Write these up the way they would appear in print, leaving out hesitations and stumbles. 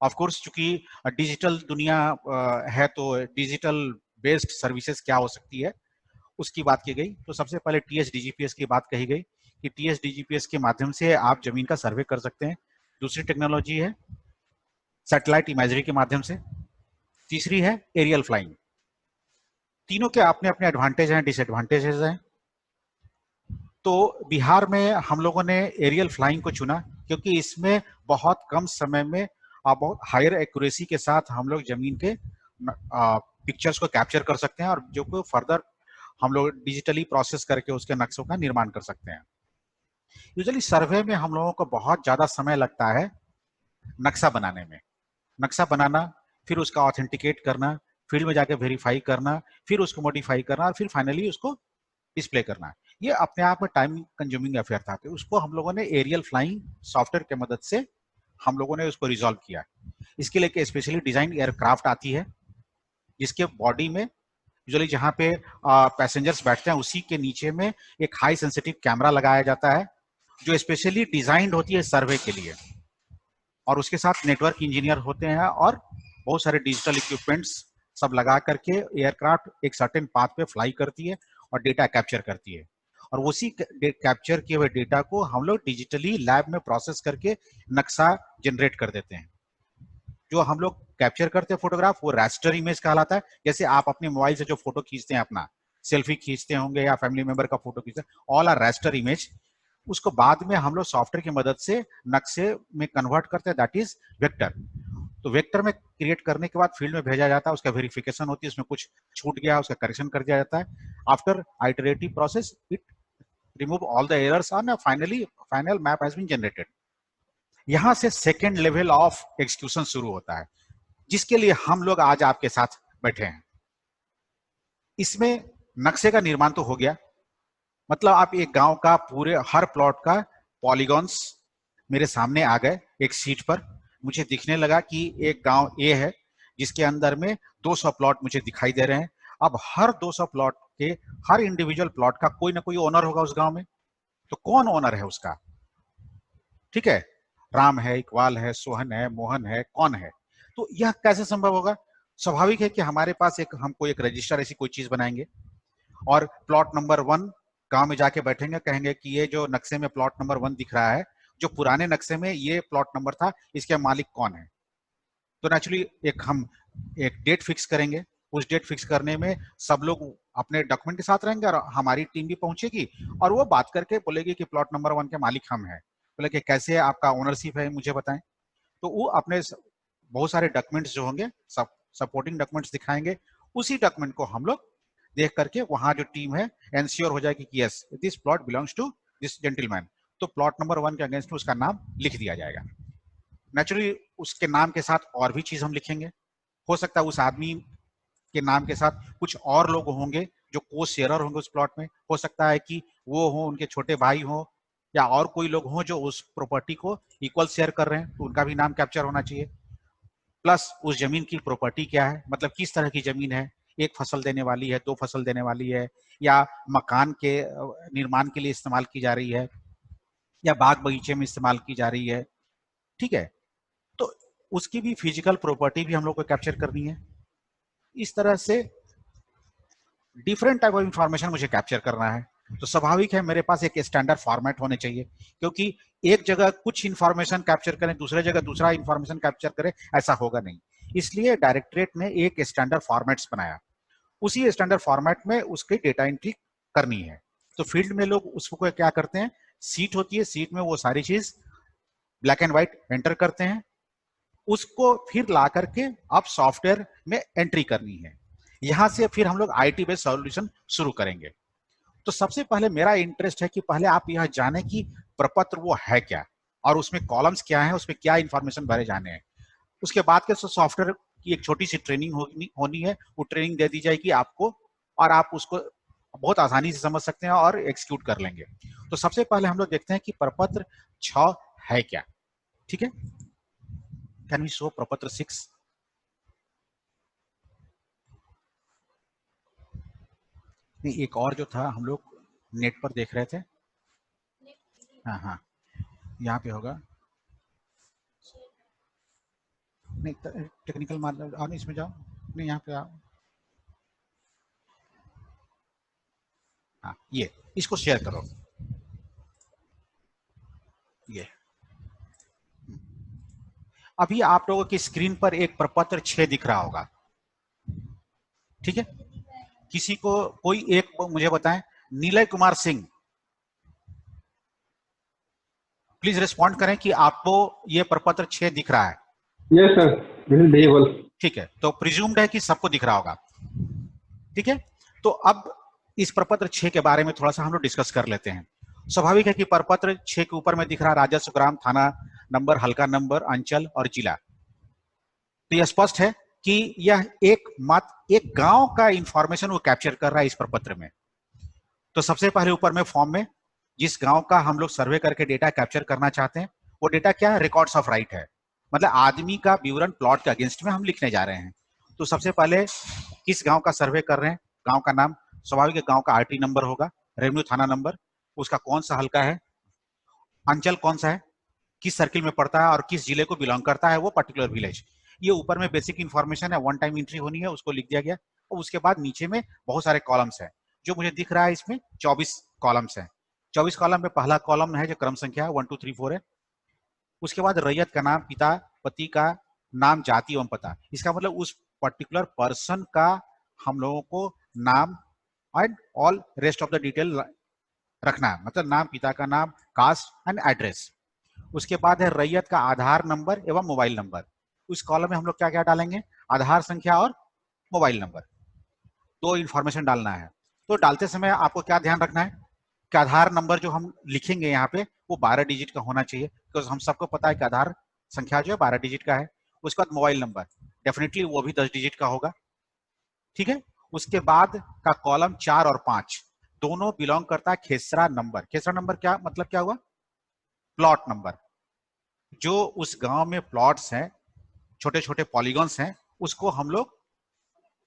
Of course चूंकि digital दुनिया है तो डिजिटल बेस्ड सर्विसेज क्या हो सकती है उसकी बात की गई। तो सबसे पहले टीएस डीजीपीएस की बात कही गई कि टीएस डीजीपीएस के माध्यम से आप जमीन का सर्वे कर सकते हैं। दूसरी टेक्नोलॉजी है सैटेलाइट इमेजरी के माध्यम से। तीसरी है एरियल फ्लाइंग। तीनों के अपने अपने एडवांटेज हैं, डिसएडवांटेजेस हैं। तो बिहार में हम लोगों ने एरियल फ्लाइंग को चुना क्योंकि इसमें बहुत कम समय में बहुत हायर एक्यूरेसी के साथ हम लोग जमीन के पिक्चर्स को कैप्चर कर सकते हैं और जो को फर्दर हम लोग डिजिटली प्रोसेस करके उसके नक्शों का निर्माण कर सकते हैं। यूजुअली सर्वे में हम लोगों को बहुत ज्यादा समय लगता है नक्शा बनाने में। नक्शा बनाना, फिर उसका ऑथेंटिकेट करना, फील्ड में जाके वेरीफाई करना, फिर उसको मॉडिफाई करना और फिर फाइनली उसको डिस्प्ले करना। ये अपने आप में टाइम कंज्यूमिंग अफेयर था। तो उसको हम लोगों ने एरियल फ्लाइंग सॉफ्टवेयर की मदद से हम लोगों ने उसको रिजॉल्व किया। इसके लिए स्पेशली डिजाइन एयरक्राफ्ट आती है जिसके बॉडी में यूजुअली जहाँ पे पैसेंजर्स बैठते हैं उसी के नीचे में एक हाई सेंसिटिव कैमरा लगाया जाता है जो स्पेशली डिजाइंड होती है सर्वे के लिए। और उसके साथ नेटवर्क इंजीनियर होते हैं और बहुत सारे डिजिटल इक्विपमेंट्स सब लगा करके एयरक्राफ्ट एक सर्टेन पाथ पे फ्लाई करती है और डेटा कैप्चर करती है। और उसी कैप्चर किए हुए डेटा को हम लोग डिजिटली लैब में प्रोसेस करके नक्शा जनरेट कर देते हैं। जो हम लोग कैप्चर करते हैं फोटोग्राफ वो रास्टर इमेज कहलाता है। जैसे आप अपने मोबाइल से जो फोटो खींचते हैं, अपना सेल्फी खींचते होंगे या फैमिली मेंबर का फोटो खींचते हैं, ऑल आर रास्टर इमेज। उसको बाद में हम लोग सॉफ्टवेयर की मदद से नक्शे में कन्वर्ट करते हैं, दैट इज वेक्टर। तो वेक्टर में क्रिएट करने के बाद फील्ड में भेजा जाता है, उसका वेरिफिकेशन होती है, उसमें कुछ छूट गया उसका करेक्शन कर दिया जाता है। After iterative process it remove all the errors and finally final map has been generated. यहां से सेकेंड लेवल ऑफ एक्सक्यूशन शुरू होता है जिसके लिए हम लोग आज आपके साथ बैठे हैं। इसमें नक्शे का निर्माण तो हो गया, मतलब आप एक गांव का पूरे हर प्लॉट का पॉलीगॉन्स मेरे सामने आ गए एक सीट पर। मुझे दिखने लगा कि एक गांव ए है जिसके अंदर में 200 प्लॉट मुझे दिखाई दे रहे हैं। अब हर 200 प्लॉट के हर इंडिविजुअल प्लॉट का कोई ना कोई ओनर होगा उस गांव में। तो कौन ओनर है उसका? ठीक है, राम है, इकबाल है, सोहन है, मोहन है, कौन है? तो यह कैसे संभव होगा? स्वाभाविक है कि हमारे पास एक हमको एक रजिस्टर ऐसी कोई चीज बनाएंगे और प्लॉट नंबर 1 गांव में जाके बैठेंगे, कहेंगे कि ये जो नक्शे में प्लॉट नंबर 1 दिख रहा है, जो पुराने नक्शे में ये प्लॉट नंबर था, इसके मालिक कौन है? तो नेचुरली हम एक डेट फिक्स करेंगे। उस डेट फिक्स करने में सब लोग अपने डॉक्यूमेंट के साथ रहेंगे और हमारी टीम भी पहुंचेगी और वो बात करके बोलेगी कि प्लॉट नंबर 1 के मालिक हम हैं। बोले कि कैसे आपका ओनरशिप है मुझे बताएं। तो वो अपने बहुत सारे डॉक्यूमेंट्स जो होंगे सब सपोर्टिंग डॉक्यूमेंट्स दिखाएंगे। उसी डॉक्यूमेंट को हम लोग देख करके वहां जो टीम है एंश्योर हो जाएगी कि yes this plot belongs to this gentleman. तो प्लॉट नंबर 1 के अगेंस्ट में उसका नाम लिख दिया जाएगा। नेचुरली उसके नाम के साथ और भी चीज हम लिखेंगे। हो सकता है उस आदमी के नाम के साथ कुछ और लोग होंगे जो को शेयरर होंगे उस प्लॉट में। हो सकता है कि वो हो, उनके छोटे भाई हो या और कोई लोग हों जो उस प्रॉपर्टी को इक्वल शेयर कर रहे हैं, तो उनका भी नाम कैप्चर होना चाहिए। प्लस उस जमीन की प्रॉपर्टी क्या है, मतलब किस तरह की जमीन है, एक फसल देने वाली है, 2 फसल देने वाली है, या मकान के निर्माण के लिए इस्तेमाल की जा रही है, या बाग बगीचे में इस्तेमाल की जा रही है। ठीक है, तो उसकी भी फिजिकल प्रॉपर्टी भी हम लोग को कैप्चर करनी है। इस तरह से डिफरेंट टाइप ऑफ इंफॉर्मेशन मुझे कैप्चर करना है। तो स्वाभाविक है मेरे पास एक स्टैंडर्ड फॉर्मेट होने चाहिए, क्योंकि एक जगह कुछ इंफॉर्मेशन कैप्चर करें, दूसरे जगह दूसरा इंफॉर्मेशन कैप्चर करें, ऐसा होगा नहीं। इसलिए डायरेक्टरेट ने एक स्टैंडर्ड फॉर्मेट्स बनाया, उसी स्टैंडर्ड फॉर्मेट में उसकी डेटा एंट्री करनी है। तो फील्ड में लोग उसको क्या करते हैं, सीट होती है, सीट में वो सारी चीज ब्लैक एंड व्हाइट एंटर करते हैं, उसको फिर ला करके आप सॉफ्टवेयर में एंट्री करनी है। यहां से फिर हम लोग आईटी बेस्ड सॉल्यूशन शुरू करेंगे। तो सबसे पहले मेरा इंटरेस्ट है कि पहले आप यह जाने कि प्रपत्र वो है क्या और उसमें कॉलम्स क्या है, उसमें क्या इंफॉर्मेशन भरे जाने हैं। उसके बाद के सॉफ्टवेयर की एक छोटी सी ट्रेनिंग होनी है, वो ट्रेनिंग दे दी जाएगी आपको और आप उसको बहुत आसानी से समझ सकते हैं और एक्सिक्यूट कर लेंगे। तो सबसे पहले हम लोग देखते हैं कि प्रपत्र 6 है क्या। ठीक है, कैन वी शो प्रपत्र 6? नहीं, एक और जो था हम लोग नेट पर देख रहे थे। हाँ हाँ, यहाँ पे होगा। टेक्निकल मार्जिन इसमें जाओ, नहीं यहाँ पे आओ, हाँ ये इसको शेयर करो, ये अभी आप लोगों की स्क्रीन पर एक प्रपत्र 6 दिख रहा होगा, ठीक है। किसी को कोई एक मुझे बताएं, नीलय कुमार सिंह, प्लीज रिस्पॉन्ड करें कि आपको ये प्रपत्र 6 दिख रहा है। Yes sir, this is visible. ठीक है, तो प्रिज्यूम्ड है कि सबको दिख रहा होगा, ठीक है। तो अब इस प्रपत्र 6 के बारे में थोड़ा सा हम लोग डिस्कस कर लेते हैं। स्वाभाविक है कि प्रपत्र 6 के ऊपर में दिख रहा राजस्व, ग्राम, थाना नंबर, हल्का नंबर, अंचल और जिला। तो यह स्पष्ट है कि यह एक गांव का इंफॉर्मेशन वो कैप्चर कर रहा है इस प्रपत्र में। तो सबसे पहले ऊपर में फॉर्म में जिस गांव का हम लोग सर्वे करके डेटा कैप्चर करना चाहते हैं, वो डेटा क्या है, रिकॉर्ड्स ऑफ राइट है, मतलब आदमी का विवरण प्लॉट के अगेंस्ट में हम लिखने जा रहे हैं। तो सबसे पहले किस गांव का सर्वे कर रहे हैं, गांव का नाम, स्वाभाविक गांव का आरटी नंबर होगा, रेवेन्यू थाना नंबर, उसका कौन सा हल्का है, अंचल कौन सा है, किस सर्किल में पड़ता है और किस जिले को बिलोंग करता है वो पर्टिकुलर विलेज। ये ऊपर में बेसिक इंफॉर्मेशन है, वन टाइम एंट्री होनी है, उसको लिख दिया गया। और उसके बाद नीचे में बहुत सारे कॉलम्स है, जो मुझे दिख रहा है इसमें 24 कॉलम्स है। 24 कॉलम में पहला कॉलम है जो क्रम संख्या 1 2 3 4 है। उसके बाद रैयत का नाम, पिता पति का नाम, जाति एवं पता। इसका मतलब उस पर्टिकुलर पर्सन का हम लोगों को नाम and all rest of the detail रखना है, मतलब नाम, पिता का नाम, कास्ट एंड एड्रेस। उसके बाद है रैयत का आधार नंबर एवं मोबाइल नंबर। उस कॉलम में हम लोग क्या क्या डालेंगे, आधार संख्या और मोबाइल नंबर, दो इंफॉर्मेशन डालना है। तो डालते समय आपको क्या ध्यान रखना है कि आधार नंबर जो हम लिखेंगे यहाँ पे वो 12 डिजिट का होना चाहिए, बिकॉज हम सबको पता है कि आधार संख्या जो है 12 डिजिट का है। उसके बाद मोबाइल नंबर डेफिनेटली वो भी 10 डिजिट का होगा, ठीक है। उसके बाद का कॉलम 4 और 5 दोनों बिलोंग करता है खेसरा नंबर। खेसरा नंबर क्या मतलब, क्या हुआ, प्लॉट नंबर। जो उस गांव में प्लॉट्स हैं, छोटे छोटे पॉलीगॉन्स हैं, उसको हम लोग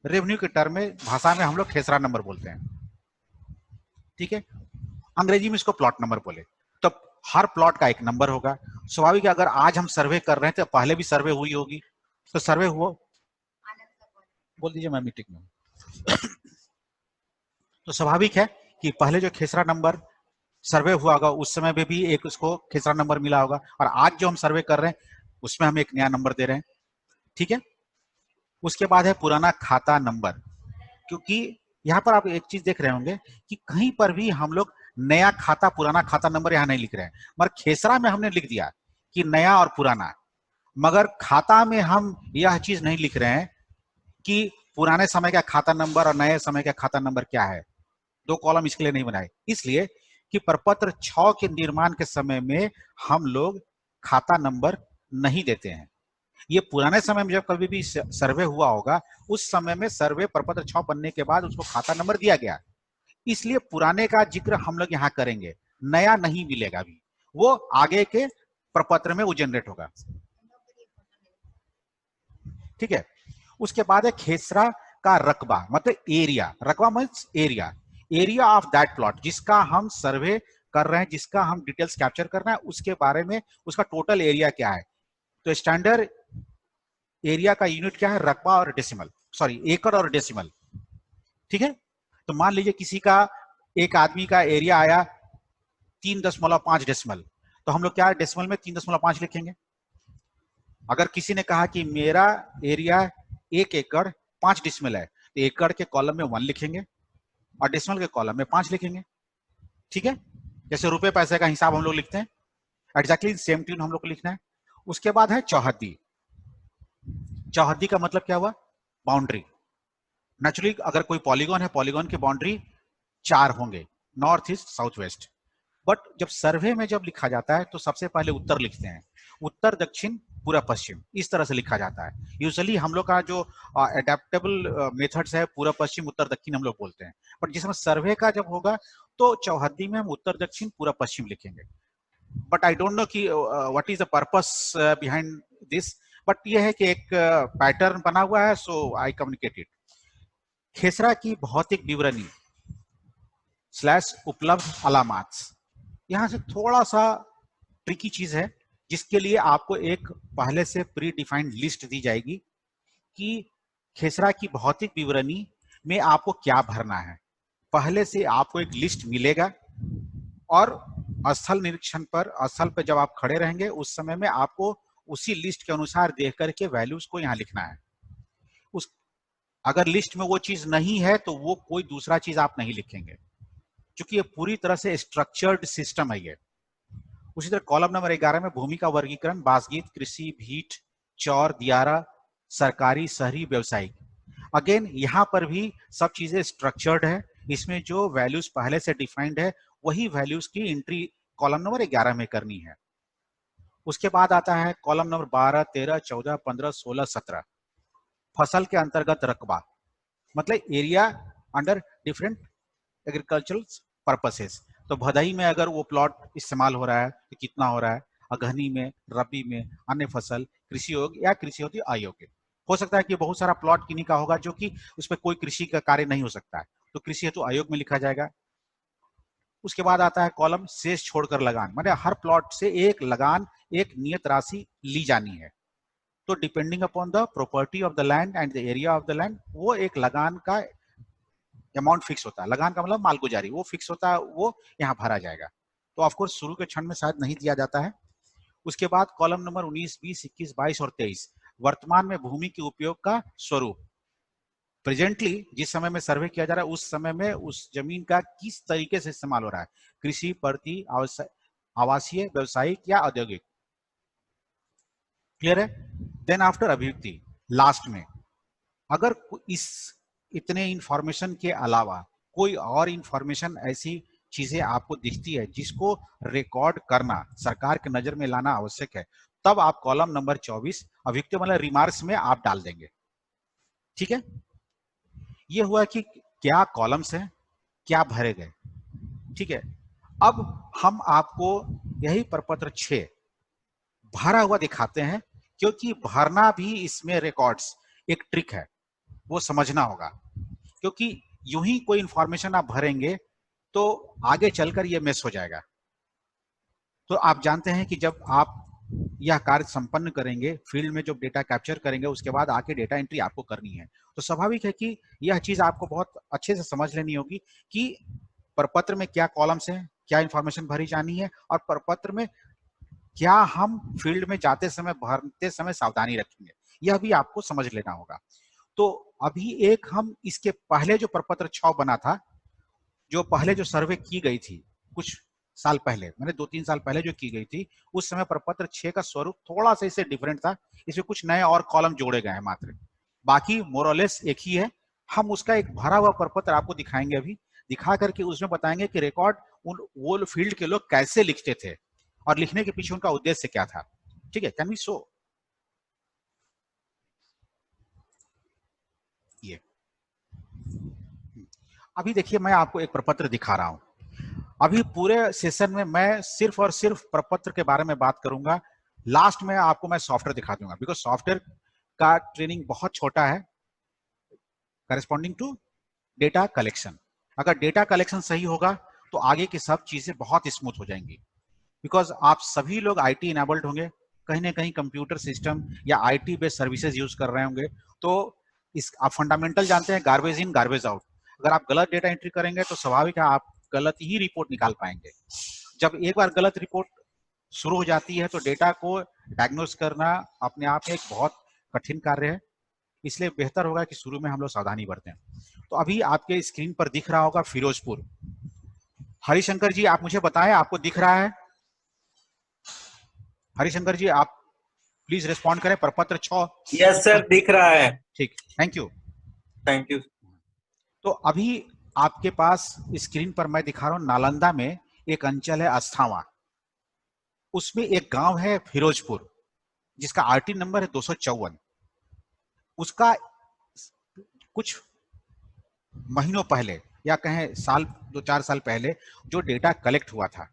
रेवेन्यू के टर्म में, भाषा में हम लोग खेसरा नंबर बोलते हैं, ठीक है। अंग्रेजी में इसको प्लॉट नंबर बोले। तो हर प्लॉट का एक नंबर होगा। स्वाभाविक अगर आज हम सर्वे कर रहे हैं तो पहले भी सर्वे हुई होगी, तो सर्वे हुआ, बोल दीजिए मैं मीटिंग में। तो स्वाभाविक है कि पहले जो खेसरा नंबर सर्वे हुआ होगा उस समय में भी एक उसको खेसरा नंबर मिला होगा, और आज जो हम सर्वे कर रहे हैं उसमें हम एक नया नंबर दे रहे हैं, ठीक है। उसके बाद है पुराना खाता नंबर, क्योंकि यहाँ पर आप एक चीज देख रहे होंगे कि कहीं पर भी हम लोग नया खाता पुराना खाता नंबर यहाँ नहीं लिख रहे हैं, मगर खेसरा में हमने लिख दिया कि नया और पुराना, मगर खाता में हम यह चीज नहीं लिख रहे हैं कि पुराने समय का खाता नंबर और नए समय का खाता नंबर क्या है। दो कॉलम इसके लिए नहीं बनाए, इसलिए कि प्रपत्र 6 के निर्माण के समय में हम लोग खाता नंबर नहीं देते हैं। ये पुराने समय में जब कभी भी सर्वे हुआ होगा उस समय में सर्वे प्रपत्र 6 बनने के बाद उसको खाता नंबर दिया गया, इसलिए पुराने का जिक्र हम लोग यहाँ करेंगे, नया नहीं मिलेगा अभी, वो आगे के प्रपत्र में वो जनरेट होगा, ठीक है। उसके बाद है खेसरा का रकबा, मतलब एरिया, रकबा means area, area of that plot जिसका हम सर्वे कर रहे हैं, जिसका हम डिटेल्स कैप्चर कर रहे हैं, उसके बारे में उसका टोटल एरिया क्या है। तो स्टैंडर्ड एरिया का यूनिट क्या है, रकबा और डेसिमल, सॉरी एकड़ और डेसिमल, ठीक है। तो मान लीजिए किसी का, एक आदमी का एरिया आया 3.5 डेसिमल, तो हम लोग क्या डेसिमल में 3.5 लिखेंगे। अगर किसी ने कहा कि मेरा एरिया 1 एकड़ 5 डेसिमल है, तो एकड़ के कॉलम में 1 लिखेंगे और डेसिमल के कॉलम में 5 लिखेंगे, ठीक है। जैसे रुपए पैसे का हिसाब हम लोग लिखते हैं, एग्जैक्टली सेम ट्यून हम लोग को लिखना है। उसके बाद है चौहद्दी। चौहद्दी का मतलब क्या हुआ, बाउंड्री। नेचुरली अगर कोई पॉलीगॉन है, पॉलीगॉन की बाउंड्री 4 होंगे, north east south west. But जब सर्वे में जब लिखा जाता है तो सबसे पहले उत्तर लिखते हैं, उत्तर दक्षिण पूर्व पश्चिम, इस तरह से लिखा जाता है। यूजुअली हम लोग का जो एडेप्टेबल मेथड्स है, पूर्व पश्चिम उत्तर दक्षिण हम लोग बोलते हैं, बट जिसमें सर्वे का जब होगा तो चौहद्दी में हम उत्तर दक्षिण पूर्व पश्चिम लिखेंगे। बट आई डोंट नो कि what is the purpose behind this, but ये है कि एक पैटर्न बना हुआ है, सो आई कम्युनिकेट इट। खेसरा की भौतिक विवरणी / उपलब्ध अलामात, यहां से थोड़ा सा ट्रिकी चीज है, जिसके लिए आपको एक पहले से प्री डिफाइंड लिस्ट दी जाएगी कि खेसरा की भौतिक विवरणी में आपको क्या भरना है। पहले से आपको एक लिस्ट मिलेगा और स्थल निरीक्षण पर, स्थल पर जब आप खड़े रहेंगे उस समय में आपको उसी लिस्ट के अनुसार देख करके वैल्यूज को यहाँ लिखना है। उस अगर लिस्ट में वो चीज नहीं है तो वो कोई दूसरा चीज आप नहीं लिखेंगे, क्योंकि ये पूरी तरह से स्ट्रक्चर्ड सिस्टम है ये। उसी तरह कॉलम नंबर 11 में भूमि का वर्गीकरण, बासगीत, कृषि, भीट, चौर, दियारा, सरकारी, शहरी, व्यवसायिक। अगेन यहाँ पर भी सब चीजें स्ट्रक्चर्ड है। इसमें जो वैल्यूज पहले से डिफाइंड है वही वैल्यूज की एंट्री कॉलम नंबर 11 में करनी है। उसके बाद आता है कॉलम नंबर 12, 13, 14, 15, 16, 17, फसल के अंतर्गत रकबा, मतलब area under different agricultural purposes. तो भदई में अगर वो प्लॉट इस्तेमाल हो रहा है तो कितना हो रहा है, अगहनी में, रबी में, अन्य फसल, कृषि योग्य या कृषि हेतु अयोग्य। हो सकता है कि बहुत सारा प्लॉट किन्हीं का होगा जो कि उस पर कोई कृषि का कार्य नहीं हो सकता है, तो कृषि हेतु अयोग्य में लिखा जाएगा। उसके बाद आता है कॉलम शेष छोड़कर लगान, मतलब हर प्लॉट से एक लगान, एक नियत राशि ली जानी है। तो depending upon the property of the land and the area of the land, वो एक लगान का अमाउंट फिक्स होता है। लगान का मतलब मालगुजारी, वो फिक्स होता है, वो यहाँ भरा जाएगा। तो ऑफकोर्स शुरू के क्षण में शायद नहीं दिया जाता है। उसके बाद कॉलम नंबर 19, 20, 21, 22 और 23, वर्तमान में भूमि के उपयोग का स्वरूप। प्रेजेंटली जिस समय में सर्वे किया जा रहा है उस समय में उस जमीन का किस तरीके से इस्तेमाल हो रहा है, कृषि, प्रति, आवासीय, व्यावसायिक या औद्योगिक। क्लियर है। देन आफ्टर अभिव्यक्ति लास्ट में, अगर इस इतने इंफॉर्मेशन के अलावा कोई और इंफॉर्मेशन ऐसी चीजें आपको दिखती है जिसको रिकॉर्ड करना, सरकार के नजर में लाना आवश्यक है, तब आप कॉलम नंबर 24 अभिव्यक्ति मतलब रिमार्क्स में आप डाल देंगे। ठीक है, ये हुआ कि क्या कॉलम्स हैं, क्या भरे गए। ठीक है, अब हम आपको यही प्रपत्र 6 भरा हुआ दिखाते हैं, क्योंकि भरना भी इसमें रिकॉर्ड्स एक ट्रिक है, वो समझना होगा। क्योंकि यूं ही कोई इंफॉर्मेशन आप भरेंगे तो आगे चलकर ये मिस हो जाएगा। तो आप जानते हैं कि जब आप यह कार्य संपन्न करेंगे, फील्ड में जो डेटा कैप्चर करेंगे उसके बाद आके डेटा एंट्री आपको करनी है, तो स्वाभाविक है कि यह चीज आपको बहुत अच्छे से समझ लेनी होगी कि प्रपत्र में क्या कॉलम्स हैं, क्या इंफॉर्मेशन भरी जानी है, और प्रपत्र में क्या हम फील्ड में जाते समय, भरते समय सावधानी रखेंगे, यह भी आपको समझ लेना होगा। तो अभी एक हम इसके पहले जो प्रपत्र 6 बना था, जो पहले जो सर्वे की गई थी कुछ साल पहले, मैंने 2-3 साल पहले जो की गई थी, उस समय प्रपत्र 6 का स्वरूप थोड़ा सा इससे डिफरेंट था। इसमें कुछ नए और कॉलम जोड़े गए हैं मात्र, बाकी मोरलेस एक ही है। हम उसका एक भरा हुआ प्रपत्र आपको दिखाएंगे अभी, दिखा करके उसमें बताएंगे कि रिकॉर्ड वो फील्ड के लोग कैसे लिखते थे और लिखने के पीछे उनका उद्देश्य क्या था। ठीक है, कैन वी शो ये। अभी देखिए मैं आपको एक प्रपत्र दिखा रहा हूं। अभी पूरे सेशन में मैं सिर्फ और सिर्फ प्रपत्र के बारे में बात करूंगा। लास्ट में आपको मैं सॉफ्टवेयर दिखा दूंगा, बिकॉज सॉफ्टवेयर का ट्रेनिंग बहुत छोटा है करेस्पॉन्डिंग टू डेटा कलेक्शन। अगर डेटा कलेक्शन सही होगा तो आगे की सब चीजें बहुत स्मूथ हो जाएंगी, बिकॉज आप सभी लोग आईटी इनेबल्ड होंगे, कहीं ना कहीं कंप्यूटर सिस्टम या आईटी बेस्ड सर्विसेज यूज कर रहे होंगे। तो इस आप फंडामेंटल जानते हैं, गार्बेज इन गार्बेज आउट। अगर आप गलत डेटा एंट्री करेंगे तो स्वाभाविक है आप गलत ही रिपोर्ट निकाल पाएंगे। जब एक बार गलत रिपोर्ट शुरू हो जाती है तो डेटा को डायग्नोस करना अपने आप में एक बहुत कठिन कार्य है, इसलिए बेहतर होगा कि शुरू में हम लोग सावधानी बरतें। तो अभी आपके स्क्रीन पर दिख रहा होगा फिरोजपुर। हरिशंकर जी आप मुझे बताएं, आपको दिख रहा है? हरिशंकर जी आप प्लीज रिस्पॉन्ड करें, प्रपत्र 6। यस सर, दिख रहा है। ठीक, थैंक यू। Thank you. तो अभी आपके पास स्क्रीन पर मैं दिखा रहा हूं, नालंदा में एक अंचल है अस्थावा, उसमें एक गांव है फिरोजपुर जिसका आरटी नंबर है 254। उसका कुछ महीनों पहले या कहें साल 2-4 साल पहले जो डेटा कलेक्ट हुआ था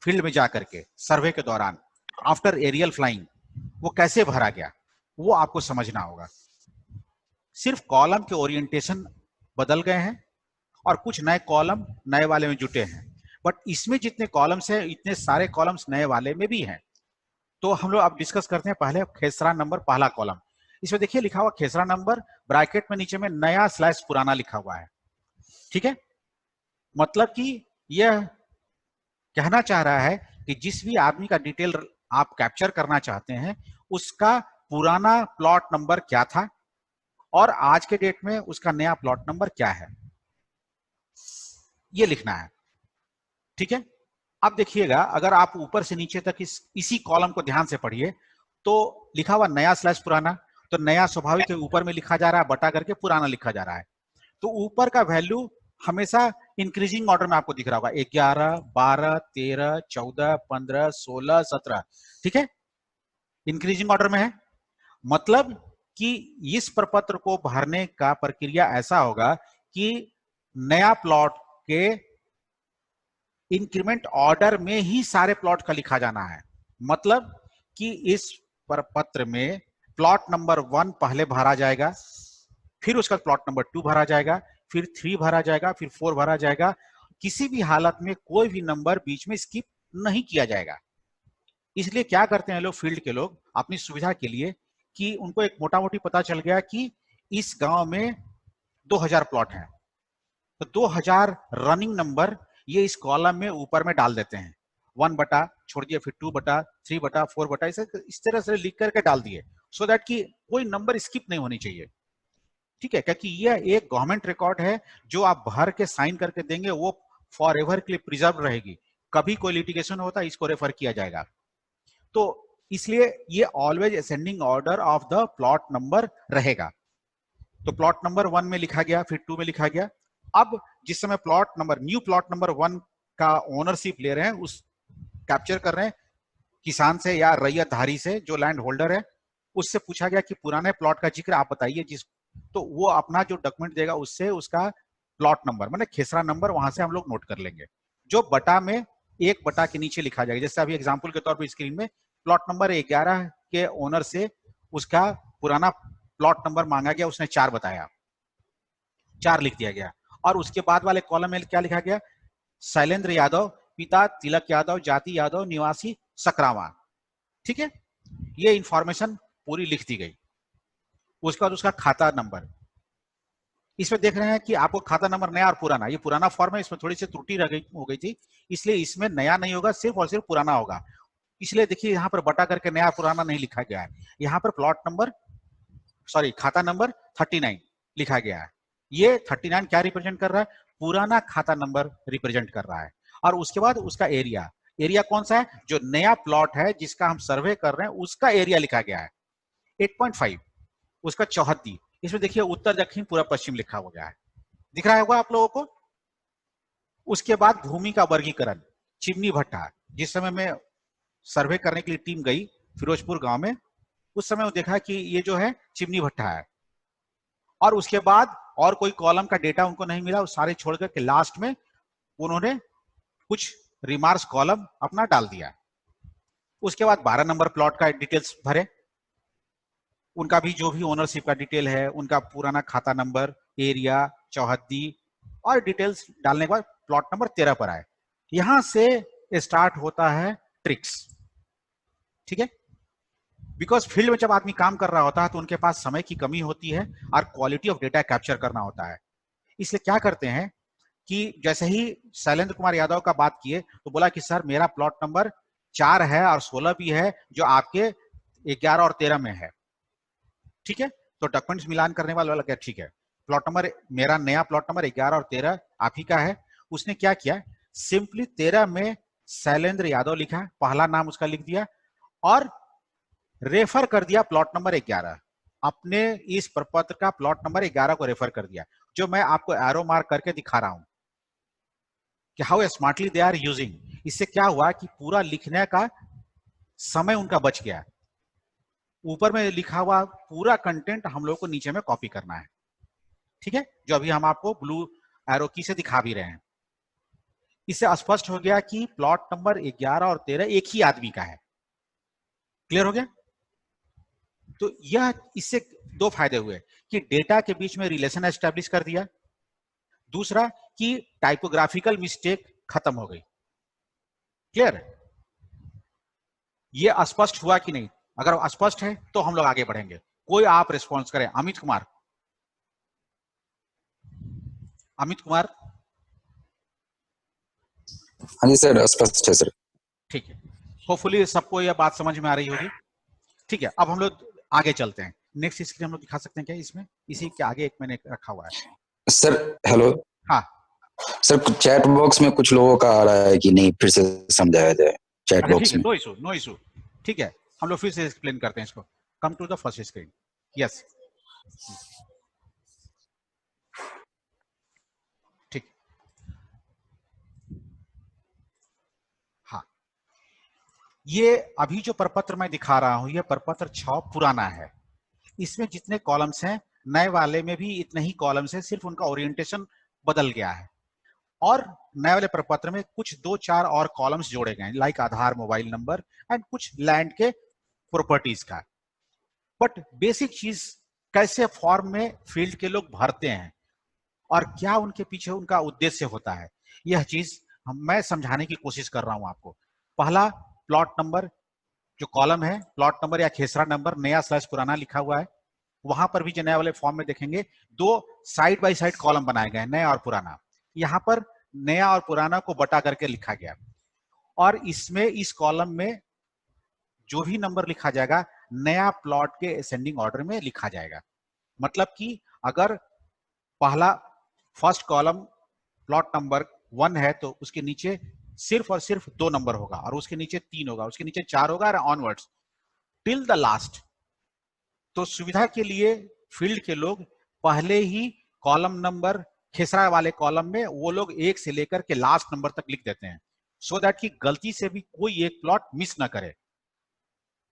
फील्ड में जाकर के सर्वे के दौरान आफ्टर एरियल फ्लाइंग, वो कैसे भरा गया वो आपको समझना होगा। सिर्फ कॉलम के ओरिएंटेशन बदल गए हैं और कुछ नए कॉलम नए वाले में जुटे हैं, बट इसमें जितने कॉलम्स हैं इतने सारे कॉलम्स नए वाले में भी हैं। तो हम लोग अब डिस्कस करते हैं पहले खेसरा नंबर, पहला कॉलम। इसमें देखिए लिखा हुआ खेसरा नंबर, ब्रैकेट में नीचे में नया स्लैश पुराना लिखा हुआ है। ठीक है, मतलब कि यह कहना चाह रहा है कि जिस भी आदमी का डिटेल आप कैप्चर करना चाहते हैं उसका पुराना प्लॉट नंबर क्या था और आज के डेट में उसका नया प्लॉट नंबर क्या है, ये लिखना है। ठीक है, अब देखिएगा अगर आप ऊपर से नीचे तक इसी कॉलम को ध्यान से पढ़िए तो लिखा हुआ नया स्लैश पुराना, तो नया स्वाभाविक है ऊपर में लिखा जा रहा है, बटा करके पुराना लिखा जा रहा है। तो ऊपर का वैल्यू हमेशा इंक्रीजिंग ऑर्डर में आपको दिख रहा होगा, 11, 12, 13, 14, 15, 16, 17। ठीक है, इंक्रीजिंग ऑर्डर में है। मतलब कि इस प्रपत्र को भरने का प्रक्रिया ऐसा होगा कि नया प्लॉट के इंक्रीमेंट ऑर्डर में ही सारे प्लॉट का लिखा जाना है। मतलब कि इस प्रपत्र में प्लॉट नंबर 1 पहले भरा जाएगा, फिर उसका प्लॉट नंबर 2 भरा जाएगा, फिर 3 भरा जाएगा, फिर 4 भरा जाएगा। किसी भी हालत में कोई भी नंबर बीच में स्किप नहीं किया जाएगा। इसलिए क्या करते हैं लोग, फील्ड के लोग अपनी सुविधा के लिए, कि उनको एक मोटा मोटी पता चल गया कि इस गांव में 2000 प्लॉट हैं, तो 2000 रनिंग नंबर ये इस कॉलम में ऊपर में डाल देते हैं। 1 बटा छोड़ दिए, फिर 2 बटा, 3 बटा, 4 बटा, इस तरह से लिख करके डाल दिए, सो दैट कि कोई नंबर स्किप नहीं होनी चाहिए। ठीक है, क्योंकि यह एक गवर्नमेंट रिकॉर्ड है जो आप भर के साइन करके देंगे, वो फॉर एवर के लिए प्रिजर्व रहेगी। कभी कोई लिटिगेशन होता है इसको रेफर किया जाएगा। तो इसलिए ये always ascending order of the plot number रहेगा। तो प्लॉट नंबर 1 में लिखा गया, फिर 2 में लिखा गया। अब जिस समय plot number, new plot number 1 का ओनरशिप ले रहे हैं, उस कैप्चर कर रहे हैं किसान से या रैयतधारी से, जो लैंड होल्डर है, उससे पूछा गया कि पुराने प्लॉट का जिक्र आप बताइए। जिस तो वो अपना जो डॉक्यूमेंट देगा उससे उसका प्लॉट नंबर मतलब खेसरा नंबर वहां से हम लोग नोट कर लेंगे, जो बटा में 1 बटा के नीचे लिखा जाएगा। जैसे अभी एग्जांपल के तौर पे स्क्रीन में प्लॉट नंबर 11 के ओनर से उसका पुराना प्लॉट नंबर मांगा गया, उसने 4 बताया, 4 लिख दिया गया। और उसके बाद वाले कॉलम में क्या लिखा गया, शैलेंद्र यादव, पिता तिलक यादव, जाति यादव, निवासी सकरावा। ठीक है, ये इंफॉर्मेशन पूरी लिख दी गई। उसके बाद उसका खाता नंबर, इसमें देख रहे हैं कि आपको खाता नंबर नया और पुराना, ये पुराना फॉर्म है, इसमें थोड़ी सी त्रुटि हो गई थी, इसलिए इसमें नया नहीं होगा, सिर्फ और सिर्फ पुराना होगा। इसलिए देखिए यहाँ पर बटा करके नया पुराना नहीं लिखा गया है, यहाँ पर प्लॉट नंबर खाता नंबर 39 लिखा गया है। ये 39 क्या रिप्रेजेंट कर रहा है, पुराना खाता नंबर रिप्रेजेंट कर रहा है। और उसके बाद उसका एरिया, एरिया कौन सा है, जो नया प्लॉट है जिसका हम सर्वे कर रहे हैं उसका एरिया लिखा गया है 8.5, उसका चौहद्दी। इसमें देखिए उत्तर दक्षिण पूरा पश्चिम लिखा हो गया है, दिख रहा होगा आप लोगों को। उसके बाद भूमि का वर्गीकरण, चिमनी भट्टा, जिस समय में सर्वे करने के लिए टीम गई फिरोजपुर गांव में, उस समय वो देखा कि ये जो है चिमनी भट्टा है। और उसके बाद और कोई कॉलम का डेटा उनको नहीं मिला, वो सारे छोड़ करके लास्ट में उन्होंने कुछ रिमार्क्स कॉलम अपना डाल दिया। उसके बाद 12 नंबर प्लॉट का डिटेल्स भरे, उनका भी जो भी ओनरशिप का डिटेल है, उनका पुराना खाता नंबर, एरिया, चौहद्दी और डिटेल्स डालने के बाद प्लॉट नंबर 13 पर आए। यहां से स्टार्ट होता है ट्रिक्स। ठीक है, बिकॉज फील्ड में जब आदमी काम कर रहा होता है तो उनके पास समय की कमी होती है और क्वालिटी ऑफ डेटा कैप्चर करना होता है। इसलिए क्या करते हैं कि जैसे ही शैलेंद्र कुमार यादव का बात किए तो बोला कि सर मेरा प्लॉट नंबर 4 है और 16 भी है जो आपके 11 और 13 में है। ठीक है, तो डॉक्यूमेंट्स मिलान करने वाला लगा, ठीक है प्लॉट नंबर, मेरा नया प्लॉट नंबर 11 और 13 आप ही का है। उसने क्या किया, सिंपली 13 में शैलेंद्र यादव लिखा, पहला नाम उसका लिख दिया और रेफर कर दिया प्लॉट नंबर 11, अपने इस प्रपत्र का प्लॉट नंबर 11 को रेफर कर दिया, जो मैं आपको एरो मार्क करके दिखा रहा हूं कि how smartly they are using. इससे क्या हुआ कि पूरा लिखने का समय उनका बच गया। ऊपर में लिखा हुआ पूरा कंटेंट हम लोग को नीचे में कॉपी करना है। ठीक है, जो अभी हम आपको ब्लू एरो की से दिखा भी रहे हैं। इससे स्पष्ट हो गया कि प्लॉट नंबर 11 और 13 एक ही आदमी का है। क्लियर हो गया। तो यह इससे 2 फायदे हुए कि डेटा के बीच में रिलेशन एस्टेब्लिश कर दिया, दूसरा कि टाइपोग्राफिकल मिस्टेक खत्म हो गई। क्लियर? ये अस्पष्ट हुआ कि नहीं? अगर अस्पष्ट है तो हम लोग आगे बढ़ेंगे। कोई आप रिस्पॉन्स करें। अमित कुमार, अमित कुमार। हाँ जी सर, स्पष्ट है सर। ठीक है, होपफुली सबको यह बात समझ में आ रही होगी। ठीक है, अब हम लोग आगे चलते हैं। नेक्स्ट स्क्रीन हम लोग दिखा सकते हैं क्या इसमें? इसी के आगे एक मैंने रखा हुआ है सर। हेलो। हाँ सर, चैट बॉक्स में कुछ लोगों का आ रहा है कि नहीं, फिर से समझाया जाए चैट अच्छा, ठीक बॉक्स है, में। No issue, no issue. ठीक है, हम लोग फिर से एक्सप्लेन करते हैं इसको। Come to the first screen. Yes, ठीक। हाँ, ये अभी जो प्रपत्र मैं दिखा रहा हूं, ये प्रपत्र 6 पुराना है। इसमें जितने कॉलम्स हैं, नए वाले में भी इतने ही कॉलम्स हैं, सिर्फ उनका ओरिएंटेशन बदल गया है। और नए वाले प्रपत्र में कुछ 2-4 और कॉलम्स जोड़े गए, like Aadhaar, mobile number and कुछ लैंड के प्रॉपर्टीज का। बट बेसिक चीज, कैसे फॉर्म में फील्ड के लोग भरते हैं और क्या उनके पीछे उनका उद्देश्य होता है, यह चीज मैं समझाने की कोशिश कर रहा हूं आपको। पहला, प्लॉट नंबर जो कॉलम है, प्लॉट नंबर या खेसरा नंबर नया / पुराना लिखा हुआ है। वहां पर भी जो नए वाले फॉर्म में देखेंगे, 2 साइड बाय साइड कॉलम बनाए गए, नया और पुराना। यहाँ पर नया और पुराना को बटा करके लिखा गया, और इसमें इस कॉलम में जो भी नंबर लिखा जाएगा, नया प्लॉट के असेंडिंग ऑर्डर में लिखा जाएगा। मतलब कि अगर पहला फर्स्ट कॉलम प्लॉट नंबर 1 है तो उसके नीचे सिर्फ और सिर्फ 2 नंबर होगा, और उसके नीचे 3 होगा, उसके नीचे 4 होगा, और ऑनवर्ड्स टिल द लास्ट। तो सुविधा के लिए फील्ड के लोग पहले ही कॉलम नंबर खेसरा वाले कॉलम में वो लोग 1 से लेकर के लास्ट नंबर तक लिख देते हैं, सो दैट कि गलती से भी कोई एक प्लॉट मिस ना करे।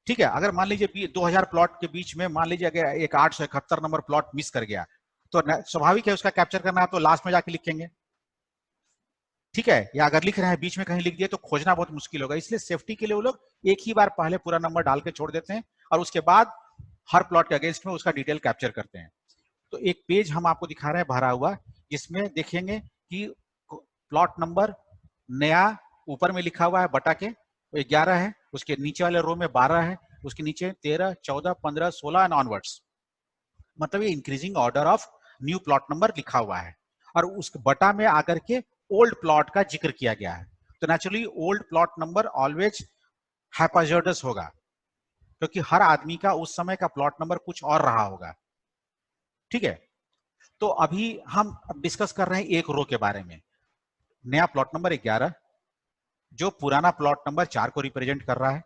ठीक है, अगर मान लीजिए 2000 प्लॉट के बीच में मान लीजिए अगर एक 871 नंबर प्लॉट मिस कर गया, तो स्वाभाविक है उसका कैप्चर करना है, तो लास्ट में जाके लिखेंगे। ठीक है, या अगर लिख रहे हैं बीच में कहीं लिख दिए तो खोजना बहुत मुश्किल होगा, इसलिए सेफ्टी के लिए वो लोग एक ही बार पहले पूरा नंबर डाल के छोड़ देते हैं, और उसके बाद हर प्लॉट के अगेंस्ट में उसका डिटेल कैप्चर करते हैं। तो एक पेज हम आपको दिखा रहे हैं भरा हुआ, जिसमें देखेंगे कि प्लॉट नंबर नया ऊपर में लिखा हुआ है बटा के 11 है, उसके नीचे वाले रो में 12 है, उसके नीचे 13, 14, 15, 16 एंड ऑनवर्ड्स। मतलब ये increasing order of new plot number लिखा हुआ है, और उस बटा में आकर के ओल्ड प्लॉट का जिक्र किया गया है। तो naturally old plot number always hazardous होगा, क्योंकि हर आदमी का उस समय का प्लॉट नंबर कुछ और रहा होगा। ठीक है, तो अभी हम डिस्कस कर रहे हैं एक रो के बारे में। नया प्लॉट नंबर 11 जो पुराना प्लॉट नंबर 4 को रिप्रेजेंट कर रहा है,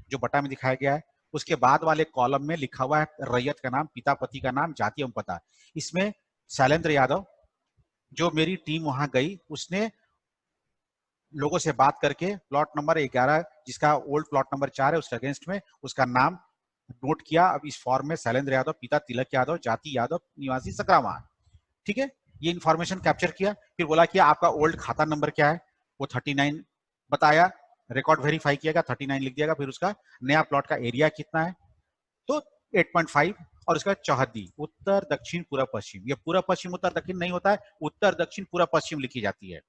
जो बटा में दिखाया गया है। उसके बाद वाले कॉलम में लिखा हुआ है रैयत का नाम, पिता पति का नाम, जाति एवं पता। इसमें शैलेंद्र यादव, जो मेरी टीम वहां गई, उसने लोगों से बात करके प्लॉट नंबर 11 जिसका ओल्ड प्लॉट नंबर 4 है उसके अगेंस्ट में उसका नाम नोट किया। अब इस फॉर्म में शैलेंद्र यादव, पिता तिलक यादव, जाति यादव, निवासी सकरावा। ठीक है, ये इंफॉर्मेशन कैप्चर किया, फिर बोला कि आपका ओल्ड खाता नंबर क्या है, वो 39 बताया, रिकॉर्ड वेरीफाई किया गया, 39 लिख दिया, फिर उसका नया प्लॉट का एरिया कितना है, तो 8.5, और उसका चौहद्दी उत्तर दक्षिण पूर्व पश्चिम। ये पूर्व पश्चिम उत्तर दक्षिण नहीं होता है, उत्तर दक्षिण पूर्व पश्चिम लिखी जाती है।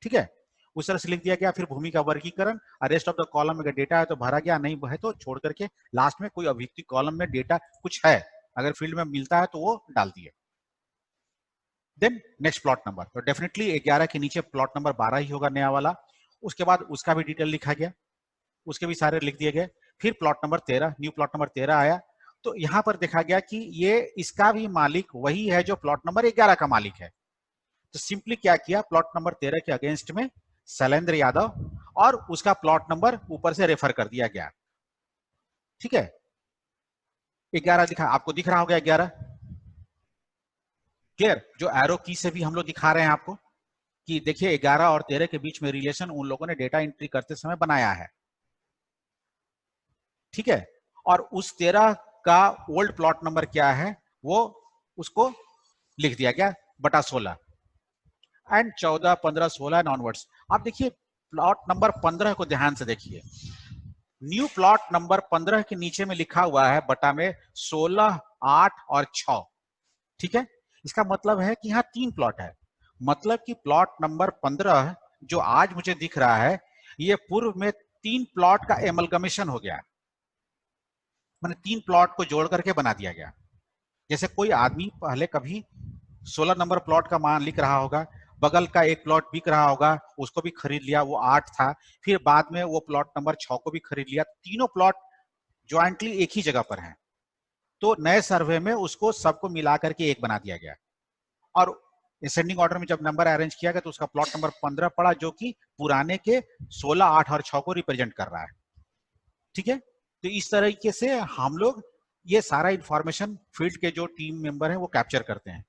ठीक है, उस तरह से लिख दिया गया। फिर भूमि का वर्गीकरण, रेस्ट ऑफ द कॉलम में डेटा है तो भरा गया, नहीं है तो छोड़ करके लास्ट में कोई अभियुक्ति कॉलम में डेटा कुछ है अगर फील्ड में मिलता है तो वो डाल दिए। देन नेक्स्ट प्लॉट नंबर, तो डेफिनेटली 11 के नीचे प्लॉट नंबर 12 ही होगा नया वाला। उसके बाद उसका भी डिटेल लिखा गया, उसके भी सारे लिख दिए गए। फिर plot number 13, new plot number 13 आया, तो यहां पर देखा गया कि ये इसका भी मालिक वही है जो प्लॉट नंबर 11 का मालिक है। तो सिंपली क्या किया, प्लॉट नंबर 13 के अगेंस्ट में शैलेंद्र यादव और उसका प्लॉट नंबर ऊपर से रेफर कर दिया गया। ठीक है, 11 दिखा, आपको दिख रहा होगा 11, क्लियर? जो एरो की से भी हम लोग दिखा रहे हैं आपको कि देखिए 11 और 13 के बीच में रिलेशन उन लोगों ने डेटा एंट्री करते समय बनाया है। ठीक है, और उस 13 का ओल्ड प्लॉट नंबर क्या है वो उसको लिख दिया गया बटा 16 एंड 14, 15, 16 एंड ऑनवर्ड्स। आप देखिए प्लॉट नंबर 15 को ध्यान से देखिए, न्यू प्लॉट नंबर 15 के नीचे में लिखा हुआ है बटा में 16, 8 और 6। ठीक है, इसका मतलब है कि यहाँ 3 प्लॉट है। मतलब कि प्लॉट नंबर 15 जो आज मुझे दिख रहा है, ये पूर्व में 3 प्लॉट का एमलगमेशन हो गया, मैंने 3 प्लॉट को जोड़ करके बना दिया गया। जैसे कोई आदमी पहले कभी 16 नंबर प्लॉट का मान लिख रहा होगा, बगल का एक प्लॉट बिक रहा होगा, उसको भी खरीद लिया, वो 8 था, फिर बाद में वो प्लॉट नंबर 6 को भी खरीद लिया, तीनों प्लॉट ज्वाइंटली एक ही जगह पर हैं। तो नए सर्वे में उसको सबको मिला करके एक बना दिया गया, और असेंडिंग ऑर्डर में जब नंबर अरेंज किया गया तो उसका प्लॉट नंबर 15 पड़ा, जो कि पुराने के 16, 8 और 6 को रिप्रेजेंट कर रहा है। ठीक है, तो इस तरीके से हम लोग ये सारा इंफॉर्मेशन फील्ड के जो टीम मेंबर हैं वो कैप्चर करते हैं।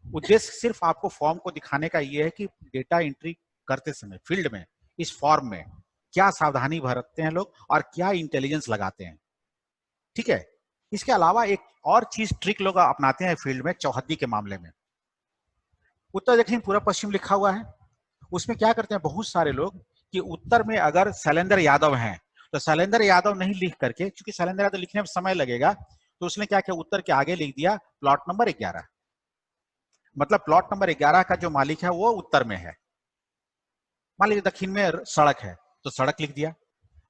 उद्देश्य सिर्फ आपको फॉर्म को दिखाने का ये है कि डेटा एंट्री करते समय फील्ड में इस फॉर्म में क्या सावधानी बरतते हैं लोग और क्या इंटेलिजेंस लगाते हैं। ठीक है, इसके अलावा एक और चीज ट्रिक लोग अपनाते हैं फील्ड में चौहद्दी के मामले में। उत्तर दक्षिण पूर्व पश्चिम लिखा हुआ है, उसमें क्या करते हैं बहुत सारे लोग कि उत्तर में अगर शैलेंद्र यादव हैं तो शैलेंद्र यादव नहीं लिख करके, क्योंकि शैलेंद्र यादव लिखने में समय लगेगा, तो उसने क्या किया, उत्तर के आगे लिख दिया प्लॉट नंबर 11। मतलब प्लॉट नंबर 11 का जो मालिक है वो उत्तर में है, मान लीजिए दक्षिण में सड़क है तो सड़क लिख दिया।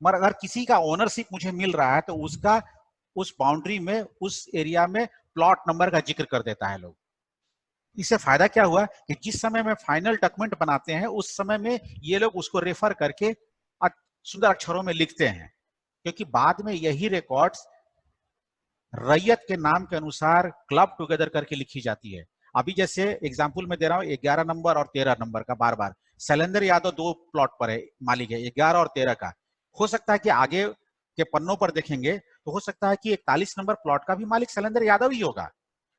मगर अगर किसी का ओनरशिप मुझे मिल रहा है तो उसका उस बाउंड्री में उस एरिया में प्लॉट नंबर का जिक्र कर देता है लोग। इससे फायदा क्या हुआ कि जिस समय में फाइनल डॉक्यूमेंट बनाते हैं उस समय में ये लोग उसको रेफर करके सुंदर अक्षरों में लिखते हैं, क्योंकि बाद में यही रिकॉर्ड्स रैयत के नाम के अनुसार क्लब टुगेदर करके लिखी जाती है। अभी जैसे एग्जाम्पल में दे रहा हूँ 11 नंबर और 13 नंबर का, बार बार शैलेंद्र यादव 2 प्लॉट पर है, मालिक है 11 और 13 का। हो सकता है कि आगे के पन्नों पर देखेंगे तो हो सकता है कि 41 नंबर प्लॉट का भी मालिक शैलेंद्र यादव ही होगा,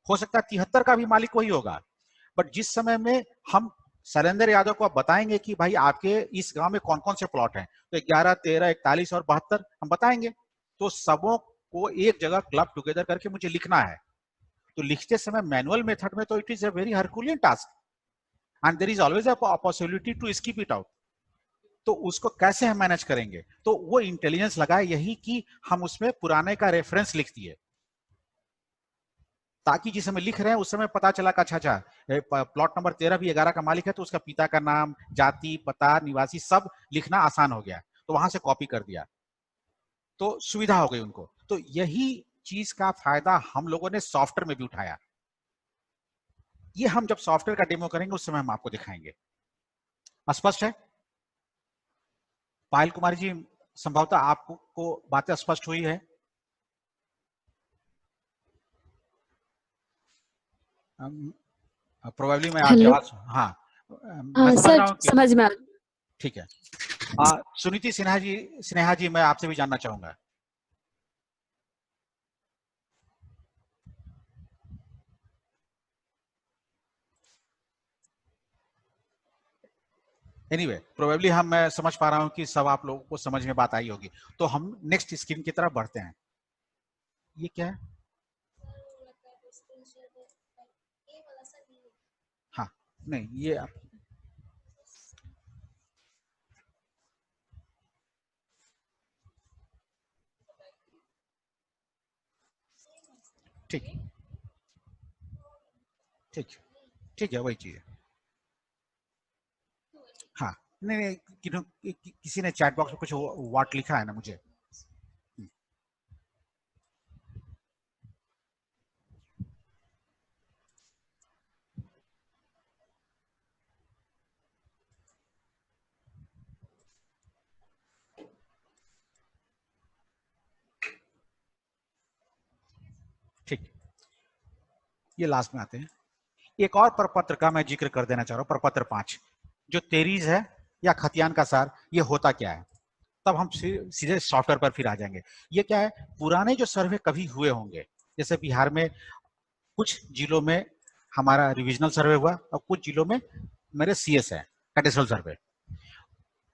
हो सकता है 73 का भी मालिक वही होगा। बट जिस समय में हम शैलेंद्र यादव को बताएंगे कि भाई आपके इस गांव में कौन कौन से प्लॉट हैं, तो 11, 13, 41 और 72 हम बताएंगे, तो सबों को एक जगह क्लब टुगेदर करके मुझे लिखना है। तो लिखते समय मैनुअल मेथड में तो it is a very herculean task and there is always a possibility to skip it out. तो उसको कैसे हम मैनेज करेंगे, तो वो इंटेलिजेंस लगा यही कि हम उसमें पुराने का रेफरेंस लिख दिए, ताकि जिस समय लिख रहे हैं उस समय पता चला कि अच्छा प्लॉट नंबर 13 भी 11 का मालिक है, तो उसका पिता का नाम, जाति, पता, निवासी सब लिखना आसान हो गया, तो वहां से कॉपी कर दिया, तो सुविधा हो गई उनको। तो यही चीज का फायदा हम लोगों ने सॉफ्टवेयर में भी उठाया। ये हम जब सॉफ्टवेयर का डेमो करेंगे उस समय हम आपको दिखाएंगे। स्पष्ट है? पायल कुमारी जी, संभवतः आपको बातें स्पष्ट हुई है? प्रोबेबली मैं आपकी आवाज, हाँ मैं समझ सर रहा हूँ। समझ में आ गया। ठीक है, सुनीति स्नेहा जी मैं आपसे भी जानना चाहूंगा। एनीवे प्रोबेबली मैं समझ पा रहा हूँ कि सब आप लोगों को समझ में बात आई होगी, तो हम नेक्स्ट स्क्रीन की तरफ बढ़ते हैं। ये क्या है? हाँ नहीं, ये ठीक ठीक ठीक है, वही चीज है। हाँ नहीं, किसी ने चैट बॉक्स में कुछ वाट लिखा है ना मुझे। ठीक, ये लास्ट में आते हैं। एक और प्रपत्र का मैं जिक्र कर देना चाह रहा हूँ, प्रपत्र 5 जो तेरीज है या खतियान का सार, ये होता क्या है, तब हम सीधे सॉफ्टवेयर पर फिर आ जाएंगे। ये क्या है, पुराने जो सर्वे कभी हुए होंगे, जैसे बिहार में कुछ जिलों में हमारा रिविजनल सर्वे हुआ और कुछ जिलों में मेरे सीएस है, कैडेस्ट्रल सर्वे।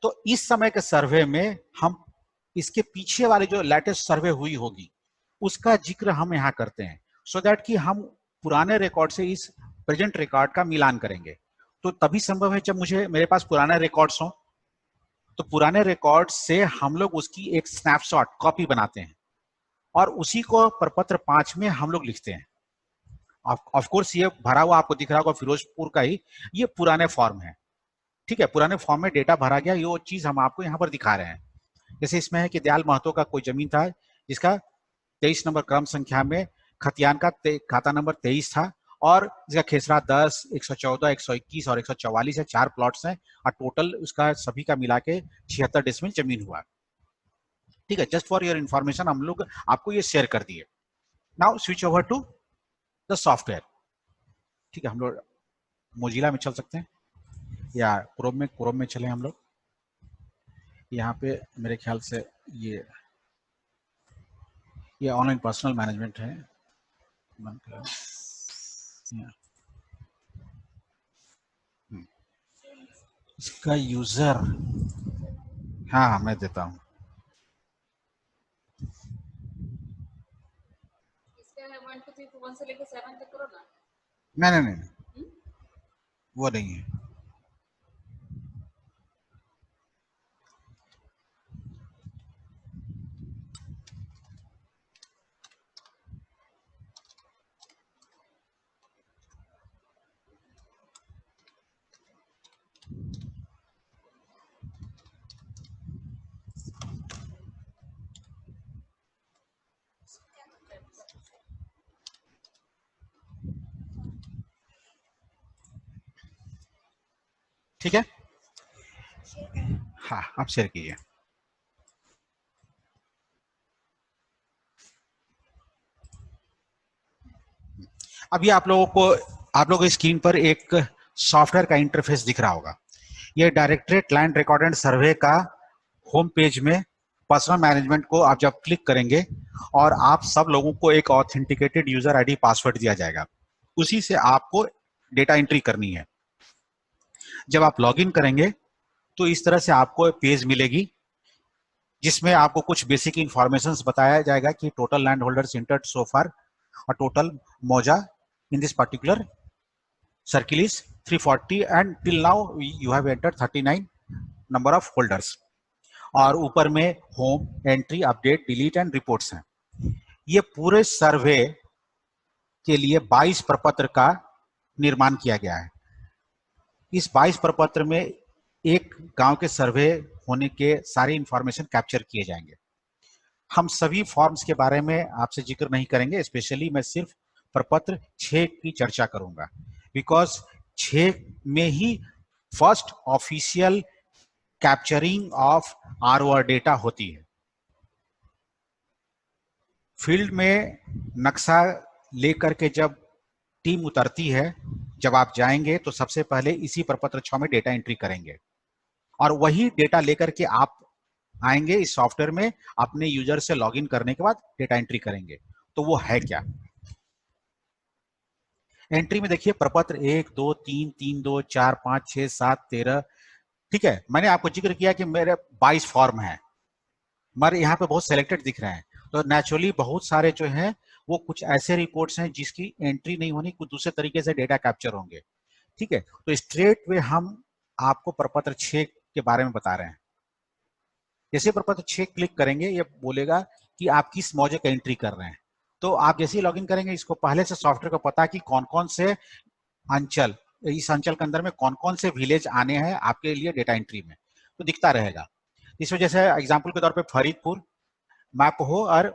तो इस समय के सर्वे में हम इसके पीछे वाले जो लेटेस्ट सर्वे हुई होगी उसका जिक्र हम यहाँ करते हैं, सो दैट कि हम पुराने रिकॉर्ड से इस प्रेजेंट रिकॉर्ड का मिलान करेंगे। तो तभी संभव है जब मेरे पास पुराने रिकॉर्ड्स हो, तो पुराने रिकॉर्ड से हम लोग उसकी एक स्नैपशॉट कॉपी बनाते हैं और उसी को प्रपत्र 5 में हम लोग लिखते हैं। ऑफ कोर्स ये भरा हुआ आपको दिख रहा होगा फिरोजपुर का ही, ये पुराने फॉर्म है। ठीक है, पुराने फॉर्म में डेटा भरा गया, ये चीज हम आपको यहाँ पर दिखा रहे हैं। जैसे इसमें है कि दयाल महतो का कोई जमीन था जिसका 23 नंबर क्रम संख्या में खतियान का खाता नंबर 23 था और इसका खेसरा 10, 114, 121 और 144 है, 4 प्लॉट्स हैं और टोटल उसका सभी का मिला के 76 डिसमिल जमीन हुआ। ठीक है, जस्ट फॉर योर इंफॉर्मेशन हम लोग आपको ये शेयर कर दिए। Now switch over to the software. ठीक है, हम लोग मोजिला में चल सकते हैं या क्रोम में चले हम लोग। यहाँ पे मेरे ख्याल से ये ऑनलाइन पर्सनल मैनेजमेंट है। इसका यूजर, हाँ मैं देता हूँ। से लेके 7 तक करो ना। नहीं, वो नहीं है। ठीक है, हाँ आप शेयर कीजिए। अभी आप लोगों को स्क्रीन पर एक सॉफ्टवेयर का इंटरफेस दिख रहा होगा। ये डायरेक्टरेट लैंड रिकॉर्ड एंड सर्वे का होम पेज में पर्सनल मैनेजमेंट को आप जब क्लिक करेंगे और आप सब लोगों को एक ऑथेंटिकेटेड यूजर आईडी पासवर्ड दिया जाएगा, उसी से आपको डेटा एंट्री करनी है। जब आप लॉगिन करेंगे तो इस तरह से आपको पेज मिलेगी जिसमें आपको कुछ बेसिक इंफॉर्मेशंस बताया जाएगा कि टोटल लैंड होल्डर्स इंटर्ड सो फार और टोटल मौजा in this particular circle is 340 and till now you have entered 39 number of holders. और ऊपर में home, entry, update, delete and reports हैं। ये पूरे सर्वे के लिए 22 प्रपत्र का निर्माण किया गया है। इस 22 प्रपत्र में एक गांव के सर्वे होने के सारे इंफॉर्मेशन कैप्चर किए जाएंगे। हम सभी फॉर्म्स के बारे में आपसे जिक्र नहीं करेंगे, स्पेशली मैं सिर्फ प्रपत्र 6 की चर्चा करूंगा, बिकॉज 6 में ही first official capturing of ROR data होती है। फील्ड में नक्शा लेकर के जब टीम उतरती है, जब आप जाएंगे तो सबसे पहले इसी प्रपत्र 6 में डेटा एंट्री करेंगे और वही डेटा लेकर के आप आएंगे इस सॉफ्टवेयर में, अपने यूजर से लॉगिन करने के बाद डेटा एंट्री करेंगे। तो वो है क्या? एंट्री में देखिए प्रपत्र 1, 2, 3, 3, 2, 4, 5, 6, 7, 13। ठीक है, मैंने आपको जिक्र किया कि मेरे 22 फॉर्म हैं, मगर यहाँ पे बहुत सिलेक्टेड दिख रहे हैं। तो नेचुरली बहुत सारे जो हैं वो कुछ ऐसे रिपोर्ट्स हैं जिसकी एंट्री नहीं होनी, कुछ दूसरे तरीके से डेटा कैप्चर होंगे। ठीक है, तो स्ट्रेट वे हम आपको प्रपत्र 6 के बारे में बता रहे हैं। जैसे प्रपत्र 6 क्लिक करेंगे, ये बोलेगा कि आप किस मौजे का एंट्री कर रहे हैं। तो आप जैसे ही लॉगिन करेंगे, इसको पहले से सॉफ्टवेयर को पता कि कौन कौन से अंचल, इस अंचल के अंदर में कौन कौन से विलेज आने हैं आपके लिए डेटा एंट्री में, तो दिखता रहेगा। इस वजह से एग्जाम्पल के तौर पे फरीदपुर, मैपहो और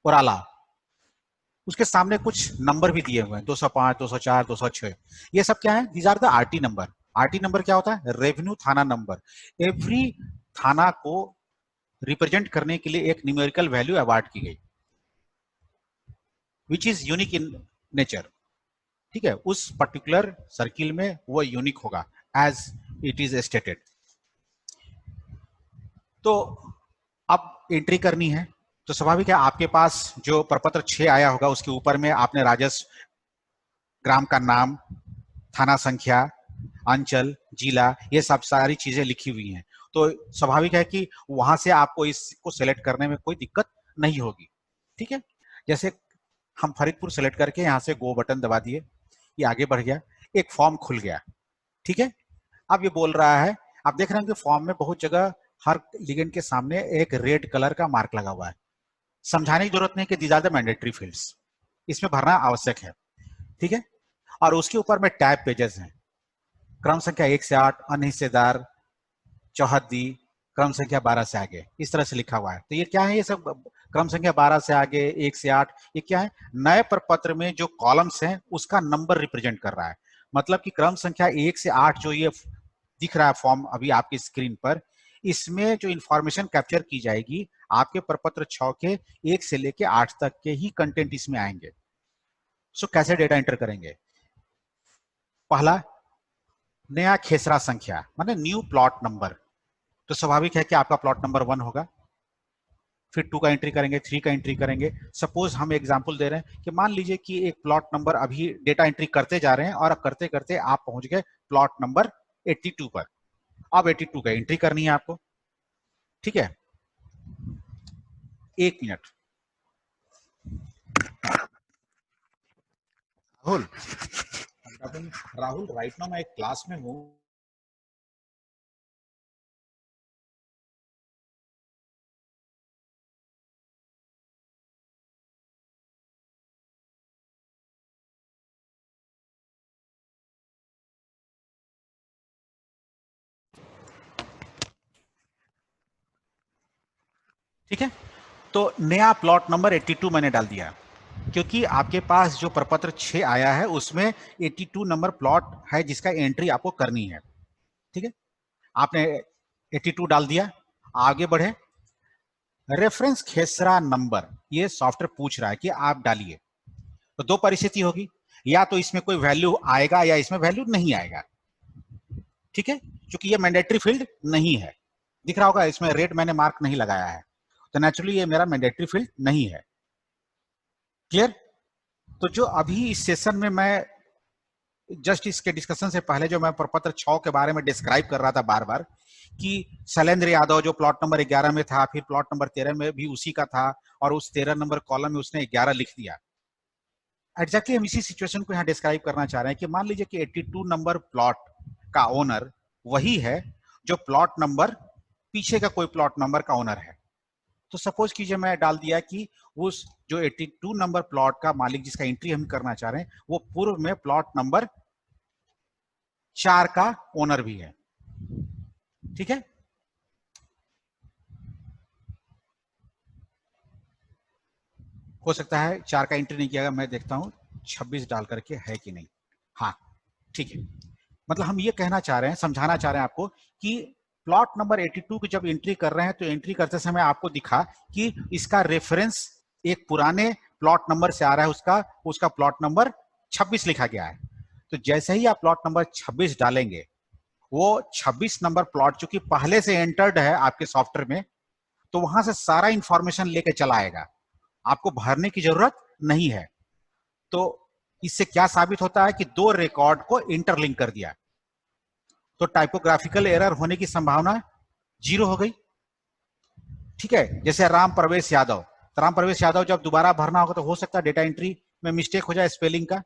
उराला, उसके सामने कुछ नंबर भी दिए हुए हैं, 205, 204, 206। ये सब क्या है? These are the RT number. RT number क्या होता है? रेवेन्यू थाना नंबर। एवरी थाना को रिप्रेजेंट करने के लिए एक न्यूमेरिकल वैल्यू अवार्ड की गई, which is unique in nature. ठीक है, उस पर्टिकुलर सर्किल में वो यूनिक होगा एज इट इज स्टेटेड। तो अब एंट्री करनी है, तो स्वाभाविक है आपके पास जो प्रपत्र 6 आया होगा उसके ऊपर में आपने राजस्व, ग्राम का नाम, थाना संख्या, अंचल, जिला, ये सब सारी चीजें लिखी हुई हैं। तो स्वाभाविक है कि वहां से आपको इसको सेलेक्ट करने में कोई दिक्कत नहीं होगी। ठीक है, जैसे हम फरीदपुर सेलेक्ट करके यहाँ से गो बटन दबा दिए, ये आगे बढ़ गया, एक फॉर्म खुल गया। ठीक है, अब ये बोल रहा है, आप देख रहे हैं कि फॉर्म में बहुत जगह हर लिगेंड के सामने एक रेड कलर का मार्क लगा हुआ है। समझाने की जरूरत नहीं कि these are the mandatory fields, इसमें भरना आवश्यक है। ठीक है, और उसके ऊपर में टैब पेजेस हैं। क्रम संख्या 1 से 8, अन्य हिस्सेदार, चौहद्दी, क्रम संख्या 12 से आगे, इस तरह से लिखा हुआ है। तो ये क्या है? ये सब क्रम संख्या 12 से आगे, 1 से 8, ये क्या है? नए प्रपत्र में जो कॉलम्स हैं उसका नंबर रिप्रेजेंट कर रहा है। मतलब कि क्रम संख्या 1 से 8 जो ये दिख रहा है फॉर्म अभी आपकी स्क्रीन पर, इसमें जो इंफॉर्मेशन कैप्चर की जाएगी आपके प्रपत्र 6 के 1 से लेके 8 तक के ही कंटेंट इसमें आएंगे। सो कैसे डेटा एंटर करेंगे? पहला, नया खेसरा संख्या माने न्यू प्लॉट नंबर। तो स्वाभाविक है कि आपका प्लॉट नंबर 1 होगा, फिर 2 का एंट्री करेंगे, 3 का एंट्री करेंगे। सपोज हम एग्जांपल दे रहे हैं कि मान लीजिए कि एक प्लॉट नंबर अभी डेटा एंट्री करते जा रहे हैं और करते करते आप पहुंच गए प्लॉट नंबर 82 पर। अब 82 का एंट्री करनी है आपको, ठीक है? 1 मिनट। राहुल राइट नाउ मैं एक क्लास में हूँ। ठीक है, तो नया प्लॉट नंबर 82 मैंने डाल दिया, क्योंकि आपके पास जो प्रपत्र 6 आया है उसमें 82 नंबर प्लॉट है जिसका एंट्री आपको करनी है। ठीक है, आपने 82 डाल दिया, आगे बढ़े। रेफरेंस खेसरा नंबर ये सॉफ्टवेयर पूछ रहा है कि आप डालिए। तो दो परिस्थिति होगी, या तो इसमें कोई वैल्यू आएगा या इसमें वैल्यू नहीं आएगा। ठीक है, क्योंकि ये मैंडेटरी फील्ड नहीं है। दिख रहा होगा इसमें रेड मैंने मार्क नहीं लगाया है, तो नेचुरली ये मेरा मैंडेटरी फील्ड नहीं है। क्लियर? तो जो अभी इस सेशन में मैं जस्ट इसके डिस्कशन से पहले जो मैं प्रपत्र 6 के बारे में डिस्क्राइब कर रहा था बार बार कि शैलेंद्र यादव जो प्लॉट नंबर 11 में था, फिर प्लॉट नंबर 13 में भी उसी का था, और उस 13 नंबर कॉलम में उसने 11 लिख दिया। एग्जैक्टली हम इसी सिचुएशन को यहाँ डिस्क्राइब करना चाह रहे हैं कि मान लीजिए कि 82 नंबर प्लॉट का ओनर वही है जो प्लॉट नंबर पीछे का कोई प्लॉट नंबर का ओनर है। तो सपोज कीजिए मैं डाल दिया कि उस जो 82 नंबर प्लॉट का मालिक जिसका एंट्री हम करना चाह रहे हैं वो पूर्व में प्लॉट नंबर 4 का ओनर भी है। ठीक है, हो सकता है 4 का एंट्री नहीं किया, मैं देखता हूं 26 डाल करके है कि नहीं। हाँ ठीक है, मतलब हम ये कहना चाह रहे हैं, समझाना चाह रहे हैं आपको कि प्लॉट नंबर 82 की जब एंट्री कर रहे हैं तो एंट्री करते समय आपको दिखा कि इसका रेफरेंस एक पुराने प्लॉट नंबर से आ रहा है, उसका प्लॉट नंबर 26 लिखा गया है। तो जैसे ही आप प्लॉट नंबर 26 डालेंगे, वो 26 नंबर प्लॉट चूंकि पहले से एंटर्ड है आपके सॉफ्टवेयर में, तो वहां से सारा इंफॉर्मेशन लेके चला आएगा, आपको भरने की जरूरत नहीं है। तो इससे क्या साबित होता है कि दो रिकॉर्ड को इंटरलिंक कर दिया, तो टाइपोग्राफिकल एरर होने की संभावना 0 हो गई। ठीक है, जैसे राम प्रवेश यादव, तो राम प्रवेश यादव जब दोबारा भरना होगा तो हो सकता है डेटा एंट्री में मिस्टेक हो जाए स्पेलिंग का,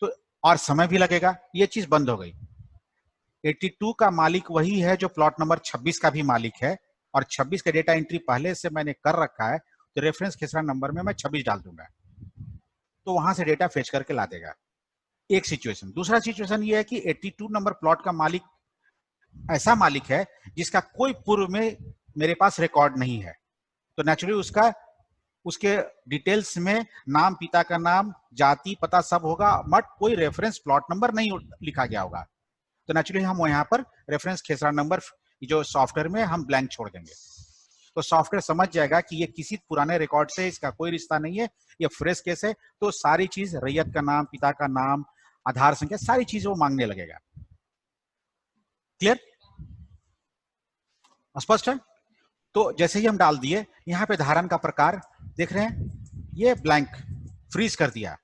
तो और समय भी लगेगा, ये चीज बंद हो गई। 82 का मालिक वही है जो प्लॉट नंबर 26 का भी मालिक है, और 26 का डेटा एंट्री पहले से मैंने कर रखा है, तो रेफरेंस खेसरा नंबर में मैं 26 डाल दूंगा, तो वहां से डेटा फेच करके ला देगा। एक सिचुएशन। दूसरा सिचुएशन ये है कि 82 नंबर प्लॉट का मालिक ऐसा मालिक है जिसका कोई पूर्व में मेरे पास रिकॉर्ड नहीं है, तो नेचुरली उसके डिटेल्स में नाम, पिता का नाम, जाति, पता सब होगा, बट कोई रेफरेंस प्लॉट नंबर नहीं लिखा गया होगा। तो नेचुरली हम यहाँ पर रेफरेंस खेसरा नंबर जो सॉफ्टवेयर में हम ब्लैंक छोड़ देंगे, तो सॉफ्टवेयर समझ जाएगा कि ये किसी पुराने रिकॉर्ड से इसका कोई रिश्ता नहीं है, ये फ्रेश केस है। तो सारी चीज, रैयत का नाम, पिता का नाम, आधार संख्या, सारी चीज वो मांगने लगेगा। क्लियर? स्पष्ट है? तो जैसे ही हम डाल दिए, यहाँ पे धारण का प्रकार देख रहे हैं, ये ब्लैंक फ्रीज कर दिया,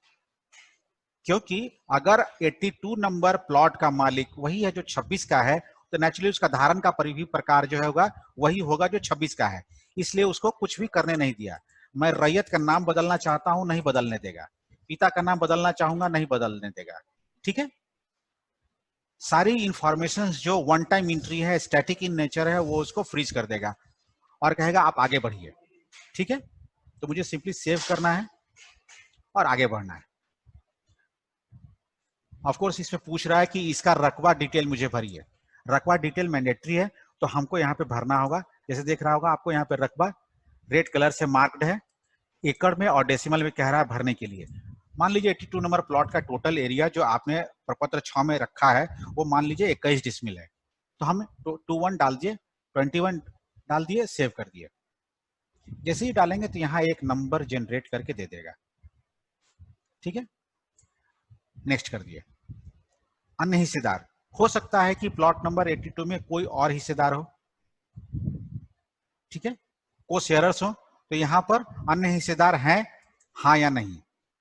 क्योंकि अगर 82 नंबर प्लॉट का मालिक वही है जो 26 का है, तो नेचुरली उसका धारण का परिधि प्रकार जो होगा वही होगा जो 26 का है, इसलिए उसको कुछ भी करने नहीं दिया। मैं रैयत का नाम बदलना चाहता हूं, नहीं बदलने देगा, पिता का नाम बदलना चाहूंगा, नहीं बदलने देगा। ठीक है, सारी इंफॉर्मेशन जो वन टाइम एंट्री है, स्टैटिक इन नेचर है, वो उसको फ्रीज कर देगा और कहेगा आप आगे बढ़िए। ठीक है, तो मुझे सिंपली सेव करना है और आगे बढ़ना है। ऑफ कोर्स इसमें पूछ रहा है कि इसका रकबा डिटेल मुझे भरिए। रकबा डिटेल मैंडेटरी है, तो हमको यहाँ पे भरना होगा। जैसे देख रहा होगा आपको यहाँ पे रकबा रेड कलर से मार्क्ड है, एकड़ में और डेसिमल में कह रहा है भरने के लिए। मान लीजिए 82 नंबर प्लॉट का टोटल एरिया जो आपने प्रपत्र 6 में रखा है वो मान लीजिए 21 डिसमिल है, तो हम 21 डाल दिए, 21 डाल दिए, सेव कर दिए। जैसे ही डालेंगे तो यहाँ एक नंबर जनरेट करके दे देगा। ठीक है, नेक्स्ट कर दिए। अन्य हिस्सेदार, हो सकता है कि प्लॉट नंबर 82 में कोई और हिस्सेदार हो, ठीक है, को शेयरर्स हो, तो यहाँ पर अन्य हिस्सेदार हैं हाँ या नहीं,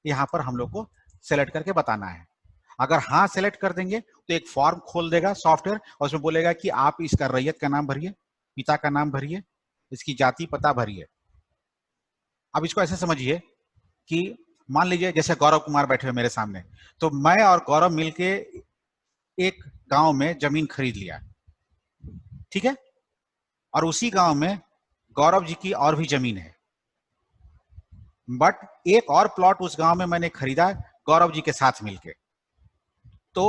यहाँ पर हम लोग को सेलेक्ट करके बताना है। अगर हाँ सेलेक्ट कर देंगे तो एक फॉर्म खोल देगा सॉफ्टवेयर और उसमें बोलेगा कि आप इसका रैयत का नाम भरिए, पिता का नाम भरिए, इसकी जाति पता भरिए। अब इसको ऐसे समझिए कि मान लीजिए जैसे गौरव कुमार बैठे हुए मेरे सामने, तो मैं और गौरव मिलके एक गांव में जमीन खरीद लिया, ठीक है, और उसी गांव में गौरव जी की और भी जमीन है, बट एक और प्लॉट उस गांव में मैंने खरीदा गौरव जी के साथ मिलके। तो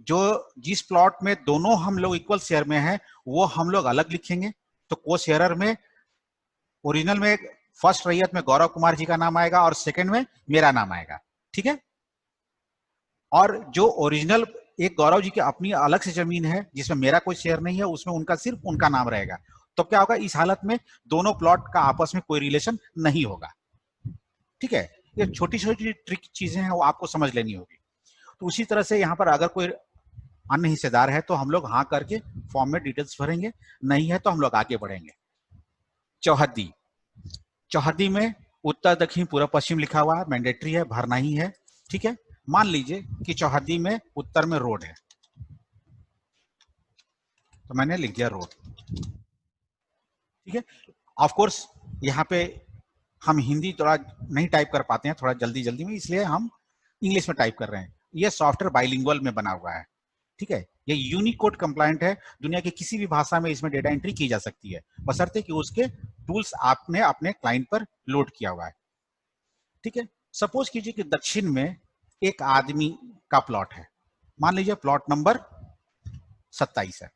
जो जिस प्लॉट में दोनों हम लोग इक्वल शेयर में हैं वो हम लोग अलग लिखेंगे। तो को शेयरर में ओरिजिनल में फर्स्ट रैयत में गौरव कुमार जी का नाम आएगा और सेकंड में मेरा नाम आएगा, ठीक है। और जो ओरिजिनल एक गौरव जी की अपनी अलग से जमीन है जिसमें मेरा कोई शेयर नहीं है, उसमें उनका सिर्फ उनका नाम रहेगा। तो क्या होगा, इस हालत में दोनों प्लॉट का आपस में कोई रिलेशन नहीं होगा, ठीक है। ये छोटी छोटी ट्रिक चीजें हैं, वो आपको समझ लेनी होगी। तो उसी तरह से यहाँ पर अगर कोई अन्य हिस्सेदार है तो हम लोग हाँ करके फॉर्म में डिटेल्स भरेंगे, नहीं है तो हम लोग आगे बढ़ेंगे। चौहद्दी, चौहद्दी में उत्तर दक्षिण पूर्व पश्चिम लिखा हुआ है, मैंडेटरी है, भरना ही है, ठीक है। मान लीजिए कि चौहद्दी में उत्तर में रोड है, तो मैंने लिख दिया रोड, ठीक है। ऑफ कोर्स यहाँ पे हम हिंदी थोड़ा नहीं टाइप कर पाते हैं, थोड़ा जल्दी जल्दी में, इसलिए हम इंग्लिश में टाइप कर रहे हैं। ये सॉफ्टवेयर बाइलिंगुअल में बना हुआ है, ठीक है। ये यूनिकोड कंप्लायंट है, दुनिया की किसी भी भाषा में इसमें डेटा एंट्री की जा सकती है, बशर्ते कि उसके टूल्स आपने अपने क्लाइंट पर लोड किया हुआ है, ठीक है। सपोज कीजिए कि दक्षिण में एक आदमी का प्लॉट है, मान लीजिए प्लॉट नंबर 27 है,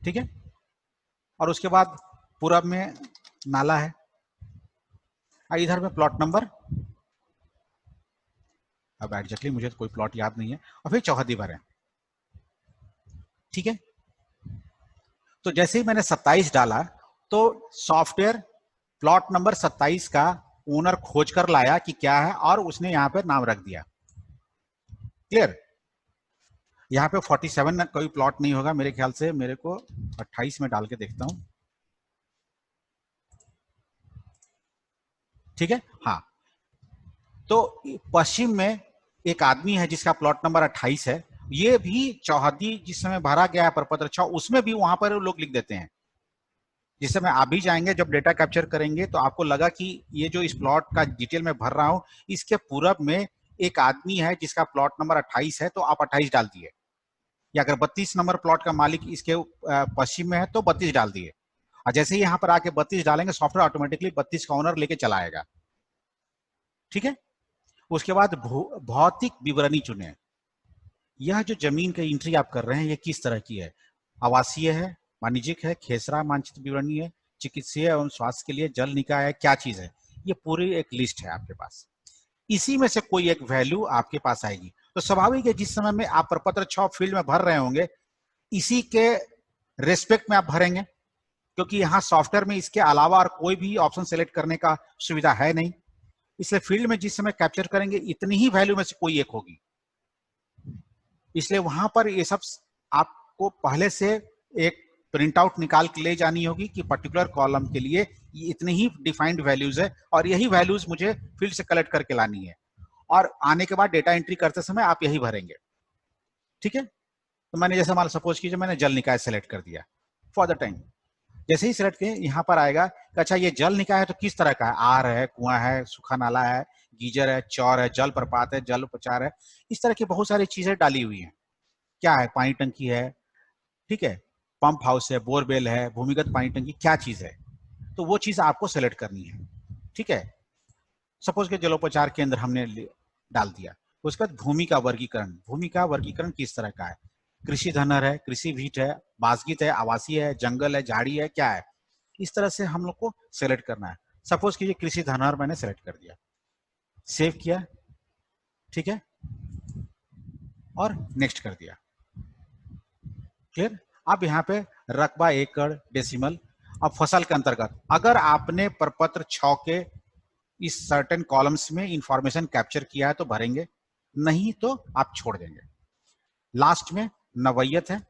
ठीक है, और उसके बाद पूरब में नाला है, और इधर में प्लॉट नंबर, अब एग्जैक्टली मुझे तो कोई प्लॉट याद नहीं है, और फिर चौहद्दी भरें, ठीक है। तो जैसे ही मैंने 27 डाला तो सॉफ्टवेयर प्लॉट नंबर 27 का ओनर खोज कर लाया कि क्या है, और उसने यहां पे नाम रख दिया। क्लियर, यहाँ पे 47 कोई प्लॉट नहीं होगा मेरे ख्याल से, मेरे को 28 में डाल के देखता हूं, ठीक है। हाँ, तो पश्चिम में एक आदमी है जिसका प्लॉट नंबर 28 है, ये भी चौहद्दी जिस समय भरा गया है प्रपत्र 6 उसमें भी वहां पर लोग लिख देते हैं। जिस समय आप भी जाएंगे जब डेटा कैप्चर करेंगे तो आपको लगा कि ये जो इस प्लॉट का डिटेल में भर रहा हूं इसके पूरब में एक आदमी है जिसका प्लॉट नंबर 28 है, तो आप 28 डाल दिए, या अगर 32 नंबर प्लॉट का मालिक इसके पश्चिम में है तो 32 डाल दिए। और जैसे ही यहाँ पर आके 32 डालेंगे सॉफ्टवेयर ऑटोमेटिकली 32 का ओनर लेके चला आएगा, ठीक है। उसके बाद भौतिक विवरणी चुने। यह जो जमीन की एंट्री आप कर रहे हैं ये किस तरह की है, आवासीय है, वाणिज्यिक है, खेसरा मानचित्र विवरणी है, चिकित्सीय एवं स्वास्थ्य के लिए जल निकाय है, क्या चीज है, ये पूरी एक लिस्ट है आपके पास। इसी में से कोई एक वैल्यू आपके पास आएगी। तो स्वाभाविक है जिस समय में आप प्रपत्र 6 फील्ड में भर रहे होंगे इसी के रेस्पेक्ट में आप भरेंगे, क्योंकि यहाँ सॉफ्टवेयर में इसके अलावा और कोई भी ऑप्शन सेलेक्ट करने का सुविधा है नहीं, इसलिए फील्ड में जिस समय कैप्चर करेंगे इतनी ही वैल्यू में से कोई एक होगी। इसलिए वहां पर ये सब आपको पहले से एक प्रिंट आउट निकाल के ले जानी होगी कि पर्टिकुलर कॉलम के लिए ये इतनी ही डिफाइंड वैल्यूज है और यही वैल्यूज मुझे फील्ड से कलेक्ट करके लानी है, और आने के बाद डेटा एंट्री करते समय आप यही भरेंगे, ठीक है। तो मैंने जैसे मान सपोज कीजिए मैंने जल निकाय सेलेक्ट कर दिया फॉर द टाइम, जैसे ही सेलेक्ट किए यहाँ पर आएगा कि अच्छा ये जल निकाय है तो किस तरह का है, आर है, कुआं है, सूखा नाला है, गीजर है, चौर है, जल प्रपात है, जल उपचार है, इस तरह की बहुत सारी चीजें डाली हुई हैं। क्या है, पानी टंकी है, ठीक है, पंप हाउस है, बोरवेल है, भूमिगत पानी टंकी, क्या चीज है, तो वो चीज आपको सेलेक्ट करनी है, ठीक है। सपोज के जलोपचार केंद्र हमने डाल दिया, उसके बाद भूमि का वर्गीकरण। भूमि का वर्गीकरण किस तरह का है? कृषि धनहर है, कृषि भीट है, बासगीत है, आवासीय है, जंगल है, झाड़ी है, क्या है? इस तरह से हम लोग को सेलेक्ट करना है। सपोज कीजिए कृषि धनहर मैंने सेलेक्ट कर दिया, सेव किया, ठीक है, और नेक्स्ट कर दिया। क्लियर? अब यहाँ पे रकबा, एकड़, डेसिमल। अब फसल के अंतर्गत अगर आपने प्रपत्र 6 के इस सर्टेन कॉलम्स में इंफॉर्मेशन कैप्चर किया है तो भरेंगे, नहीं तो आप छोड़ देंगे। लास्ट में नवैयत है,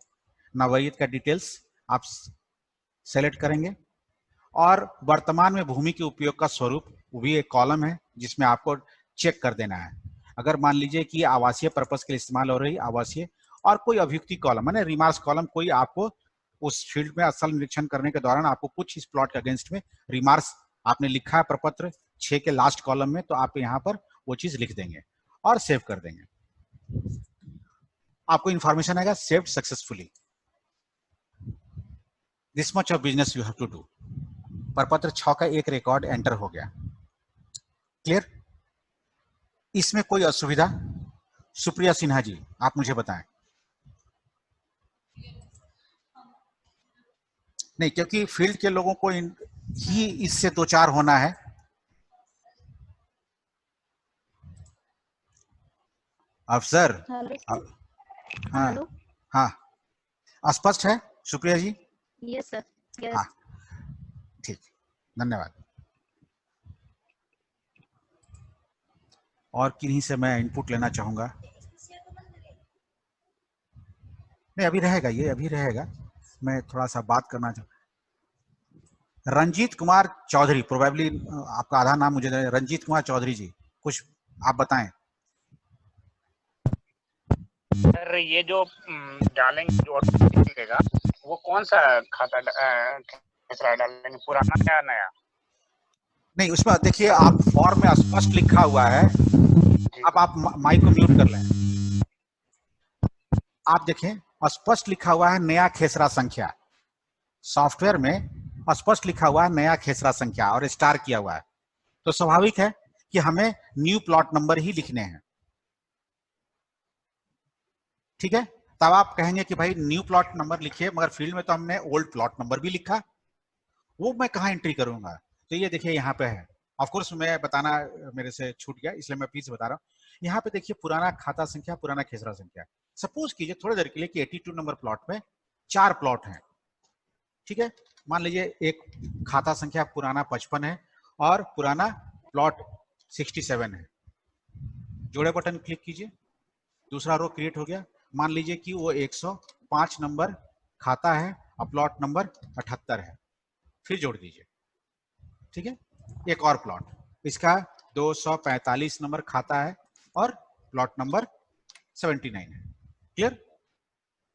नवैयत का डिटेल्स आप सेलेक्ट करेंगे। और वर्तमान में भूमि के उपयोग का स्वरूप भी एक कॉलम है जिसमें आपको चेक कर देना है। अगर मान लीजिए कि आवासीय पर्पस के लिए इस्तेमाल हो रही आवासीय, और कोई अभियुक्ति कॉलम माने रिमार्क्स कॉलम, कोई आपको उस फील्ड में असल निरीक्षण करने के दौरान आपको कुछ इस प्लॉट के अगेंस्ट में रिमार्क्स आपने लिखा है प्रपत्र 6 के लास्ट कॉलम में, तो आप यहाँ पर वो चीज लिख देंगे और सेव कर देंगे। आपको इंफॉर्मेशन आएगा saved successfully, this much of business you have to do. प्रपत्र 6 का एक रिकॉर्ड एंटर हो गया। क्लियर? इसमें कोई असुविधा? सुप्रिया सिन्हा जी, आप मुझे बताएं। नहीं, क्योंकि फील्ड के लोगों को ही इससे दो चार होना है। अफसर, हाँ हेलो। हाँ, स्पष्ट है सुप्रिया जी? यस सर, हाँ, यस। ठीक, धन्यवाद। और किन्हीं से मैं इनपुट लेना चाहूंगा? नहीं, अभी रहेगा, ये अभी रहेगा। मैं थोड़ा सा बात करना चाहूँ। रंजीत कुमार चौधरी, प्रोबेबली आपका आधा नाम मुझे रंजीत कुमार चौधरी जी, कुछ आप बताएं। सर ये जो डालेंगे जो लिखेगा वो कौन सा खाता कचरा डालेंगे, पुराना या नया? नहीं, उसमें देखिए आप फॉर्म में स्पष्ट लिखा हुआ है। अब आप माइक को म्यूट कर लें। आप देखें स्पष्ट लिखा हुआ है नया खेसरा संख्या, सॉफ्टवेयर में स्पष्ट लिखा हुआ है नया खेसरा संख्या और स्टार किया हुआ है, तो स्वाभाविक है कि हमें न्यू प्लॉट नंबर ही लिखने हैं। ठीक है, तब आप कहेंगे कि भाई न्यू प्लॉट नंबर लिखिए, मगर फील्ड में तो हमने ओल्ड प्लॉट नंबर भी लिखा, वो मैं कहाँ एंट्री करूंगा? तो ये देखिए यहाँ पे है। ऑफ कोर्स मैं बताना मेरे से छूट गया, इसलिए मैं फिर से बता रहा हूँ। यहाँ पे देखिए पुराना खाता संख्या, पुराना खेसरा संख्या। सपोज कीजिए थोड़ी देर के लिए कि 82 नंबर प्लॉट में 4 प्लॉट हैं। ठीक है, मान लीजिए एक खाता संख्या पुराना 55 है और पुराना प्लॉट 67 है। जोड़े बटन क्लिक कीजिए, दूसरा रो क्रिएट हो गया। मान लीजिए कि वो 105 नंबर खाता है और प्लॉट नंबर 78 है, फिर जोड़ दीजिए। ठीक है, एक और प्लॉट, इसका 245 नंबर खाता है और प्लॉट नंबर 79 है। क्लियर?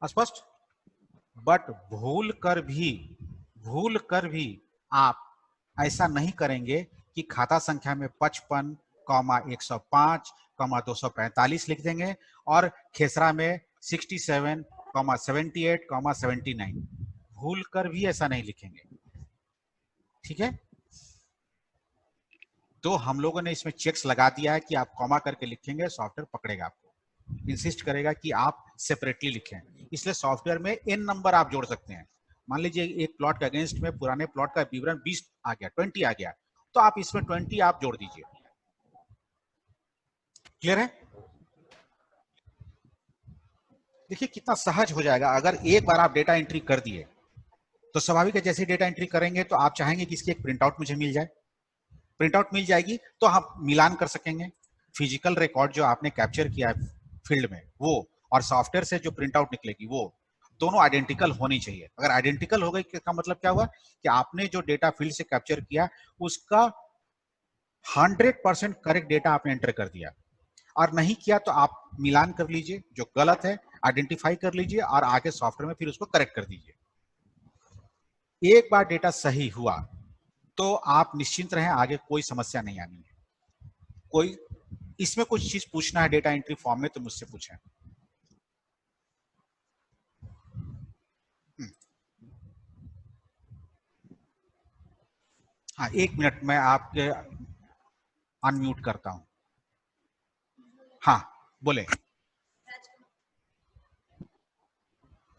स्पष्ट? बट भूल कर भी आप ऐसा नहीं करेंगे कि खाता संख्या में 55, 105, 245 लिख देंगे और खेसरा में 67, 78, 79। भूल कर भी ऐसा नहीं लिखेंगे। ठीक है, तो हम लोगों ने इसमें चेक्स लगा दिया है कि आप कॉमा करके लिखेंगे, सॉफ्टवेयर पकड़ेगा आपको, इंसिस्ट करेगा कि आप सेपरेटली लिखें। इसलिए सॉफ्टवेयर में एन नंबर आप जोड़ सकते हैं। मान लीजिए एक प्लॉट के अगेंस्ट में पुराने प्लॉट का विवरण 20 आ गया, 20 आ गया, तो आप इसमें 20 आप जोड़ दीजिए। क्लियर है? देखिए कितना सहज हो जाएगा। अगर एक बार आप डेटा एंट्री कर दिए तो स्वाभाविक है जैसे डेटा एंट्री करेंगे तो आप चाहेंगे कि इसकी एक प्रिंट आउट मुझे मिल जाए। प्रिंट आउट मिल जाएगी तो हम मिलान कर सकेंगे फिजिकल रिकॉर्ड जो आपने कैप्चर किया है फील्ड में वो, और सॉफ्टवेयर से जो प्रिंट आउट निकलेगी वो दोनों आइडेंटिकल होनी चाहिए। अगर आइडेंटिकल हो गई इसका मतलब क्या हुआ कि आपने जो डेटा फील्ड से कैप्चर किया उसका 100% करेक्ट डेटा आपने एंटर कर दिया, और नहीं किया तो आप मिलान कर लीजिए, जो गलत है आइडेंटिफाई कर लीजिए और आगे सॉफ्टवेयर में फिर उसको करेक्ट कर दीजिए। एक बार डेटा सही हुआ तो आप निश्चिंत रहें, आगे कोई समस्या नहीं आनी है। कोई इसमें कुछ चीज पूछना है डेटा एंट्री फॉर्म में तो मुझसे पूछें। हाँ, 1 मिनट मैं आपके अनम्यूट करता हूं। हाँ, बोले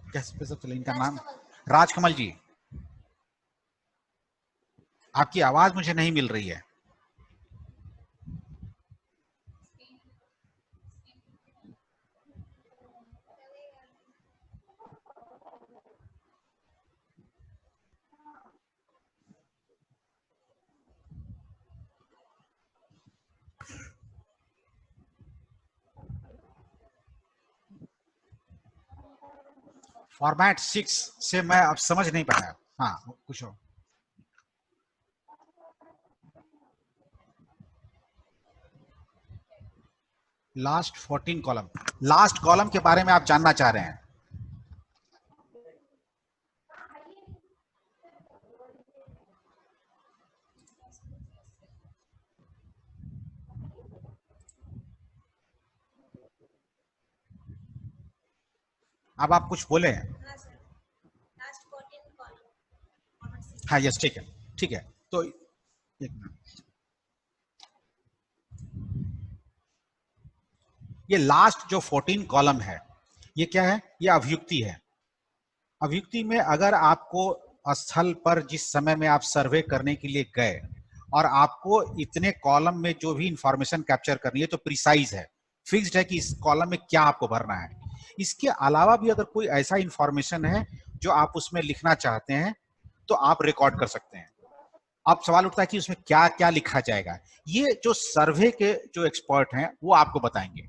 कैसे पे सब चले, इनका नाम राजकमल जी। आपकी आवाज मुझे नहीं मिल रही है। फॉर्मेट 6 से मैं अब समझ नहीं पाया। हाँ कुछ हो। लास्ट 14 कॉलम, लास्ट कॉलम के बारे में आप जानना चाह रहे हैं। अब आप कुछ बोले हैं। हाँ यस ठीक है, ठीक है। तो एक मिनट, ये लास्ट जो 14 कॉलम है ये क्या है? ये अभियुक्ति है। अभियुक्ति में अगर आपको स्थल पर जिस समय में आप सर्वे करने के लिए गए और आपको इतने कॉलम में जो भी इंफॉर्मेशन कैप्चर करनी है तो प्रिसाइज है, फिक्स्ड है कि इस कॉलम में क्या आपको भरना है। इसके अलावा भी अगर कोई ऐसा इंफॉर्मेशन है जो आप उसमें लिखना चाहते हैं तो आप रिकॉर्ड कर सकते हैं। अब सवाल उठता है कि उसमें क्या क्या लिखा जाएगा। ये जो सर्वे के जो एक्सपर्ट हैं वो आपको बताएंगे।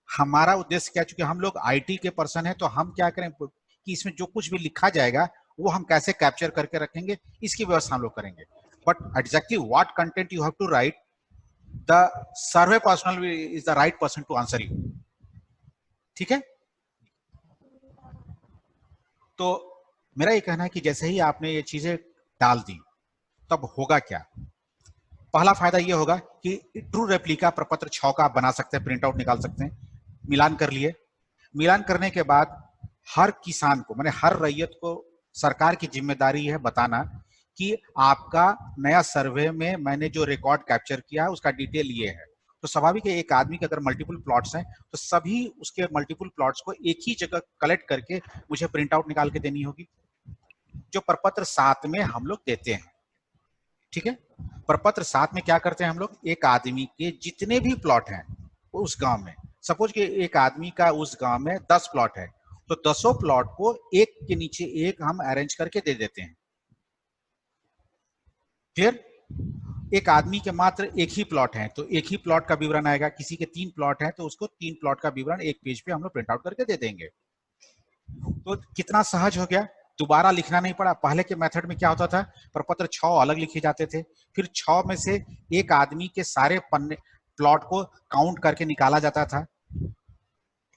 हमारा उद्देश्य क्या, चूंकि हम लोग आईटी के पर्सन हैं तो हम क्या करें कि इसमें जो कुछ भी लिखा जाएगा वो हम कैसे कैप्चर करके रखेंगे, इसकी व्यवस्था हम लोग करेंगे। But exactly what content you have to write, the survey personal is the right person to answer you. ठीक है, तो मेरा ये कहना है कि जैसे ही आपने ये चीजें डाल दी तब होगा क्या। पहला फायदा ये होगा कि ट्रू रेप्लिका प्रपत्र 6 का आप बना सकते हैं, प्रिंट आउट निकाल सकते हैं। मिलान कर लिए, मिलान करने के बाद हर किसान को, माने हर रैयत को सरकार की जिम्मेदारी है बताना कि आपका नया सर्वे में मैंने जो रिकॉर्ड कैप्चर किया है उसका डिटेल ये है। तो स्वाभाविक है एक आदमी के अगर मल्टीपल प्लॉट्स हैं तो सभी उसके मल्टीपल प्लॉट्स को एक ही जगह कलेक्ट करके मुझे प्रिंट आउट निकाल के देनी होगी, जो प्रपत्र 7 में हम लोग देते हैं। ठीक है, प्रपत्र 7 में क्या करते हैं हम लोग, एक आदमी के जितने भी प्लॉट हैं उस गांव में, सपोज कि एक आदमी का उस गांव में 10 प्लॉट है तो 10 प्लॉट को एक के नीचे एक हम अरेंज करके दे देते हैं। क्लियर? एक आदमी के मात्र एक ही प्लॉट है तो एक ही प्लॉट का विवरण आएगा, किसी के 3 प्लॉट है तो उसको 3 प्लॉट का विवरण एक पेज पे हम लोग प्रिंट आउट करके दे देंगे। तो कितना सहज हो गया, दोबारा लिखना नहीं पड़ा। पहले के मेथड में क्या होता था, प्रपत्र 6 अलग लिखे जाते थे, फिर 6 में से एक आदमी के सारे पन्ने प्लॉट को काउंट करके निकाला जाता था,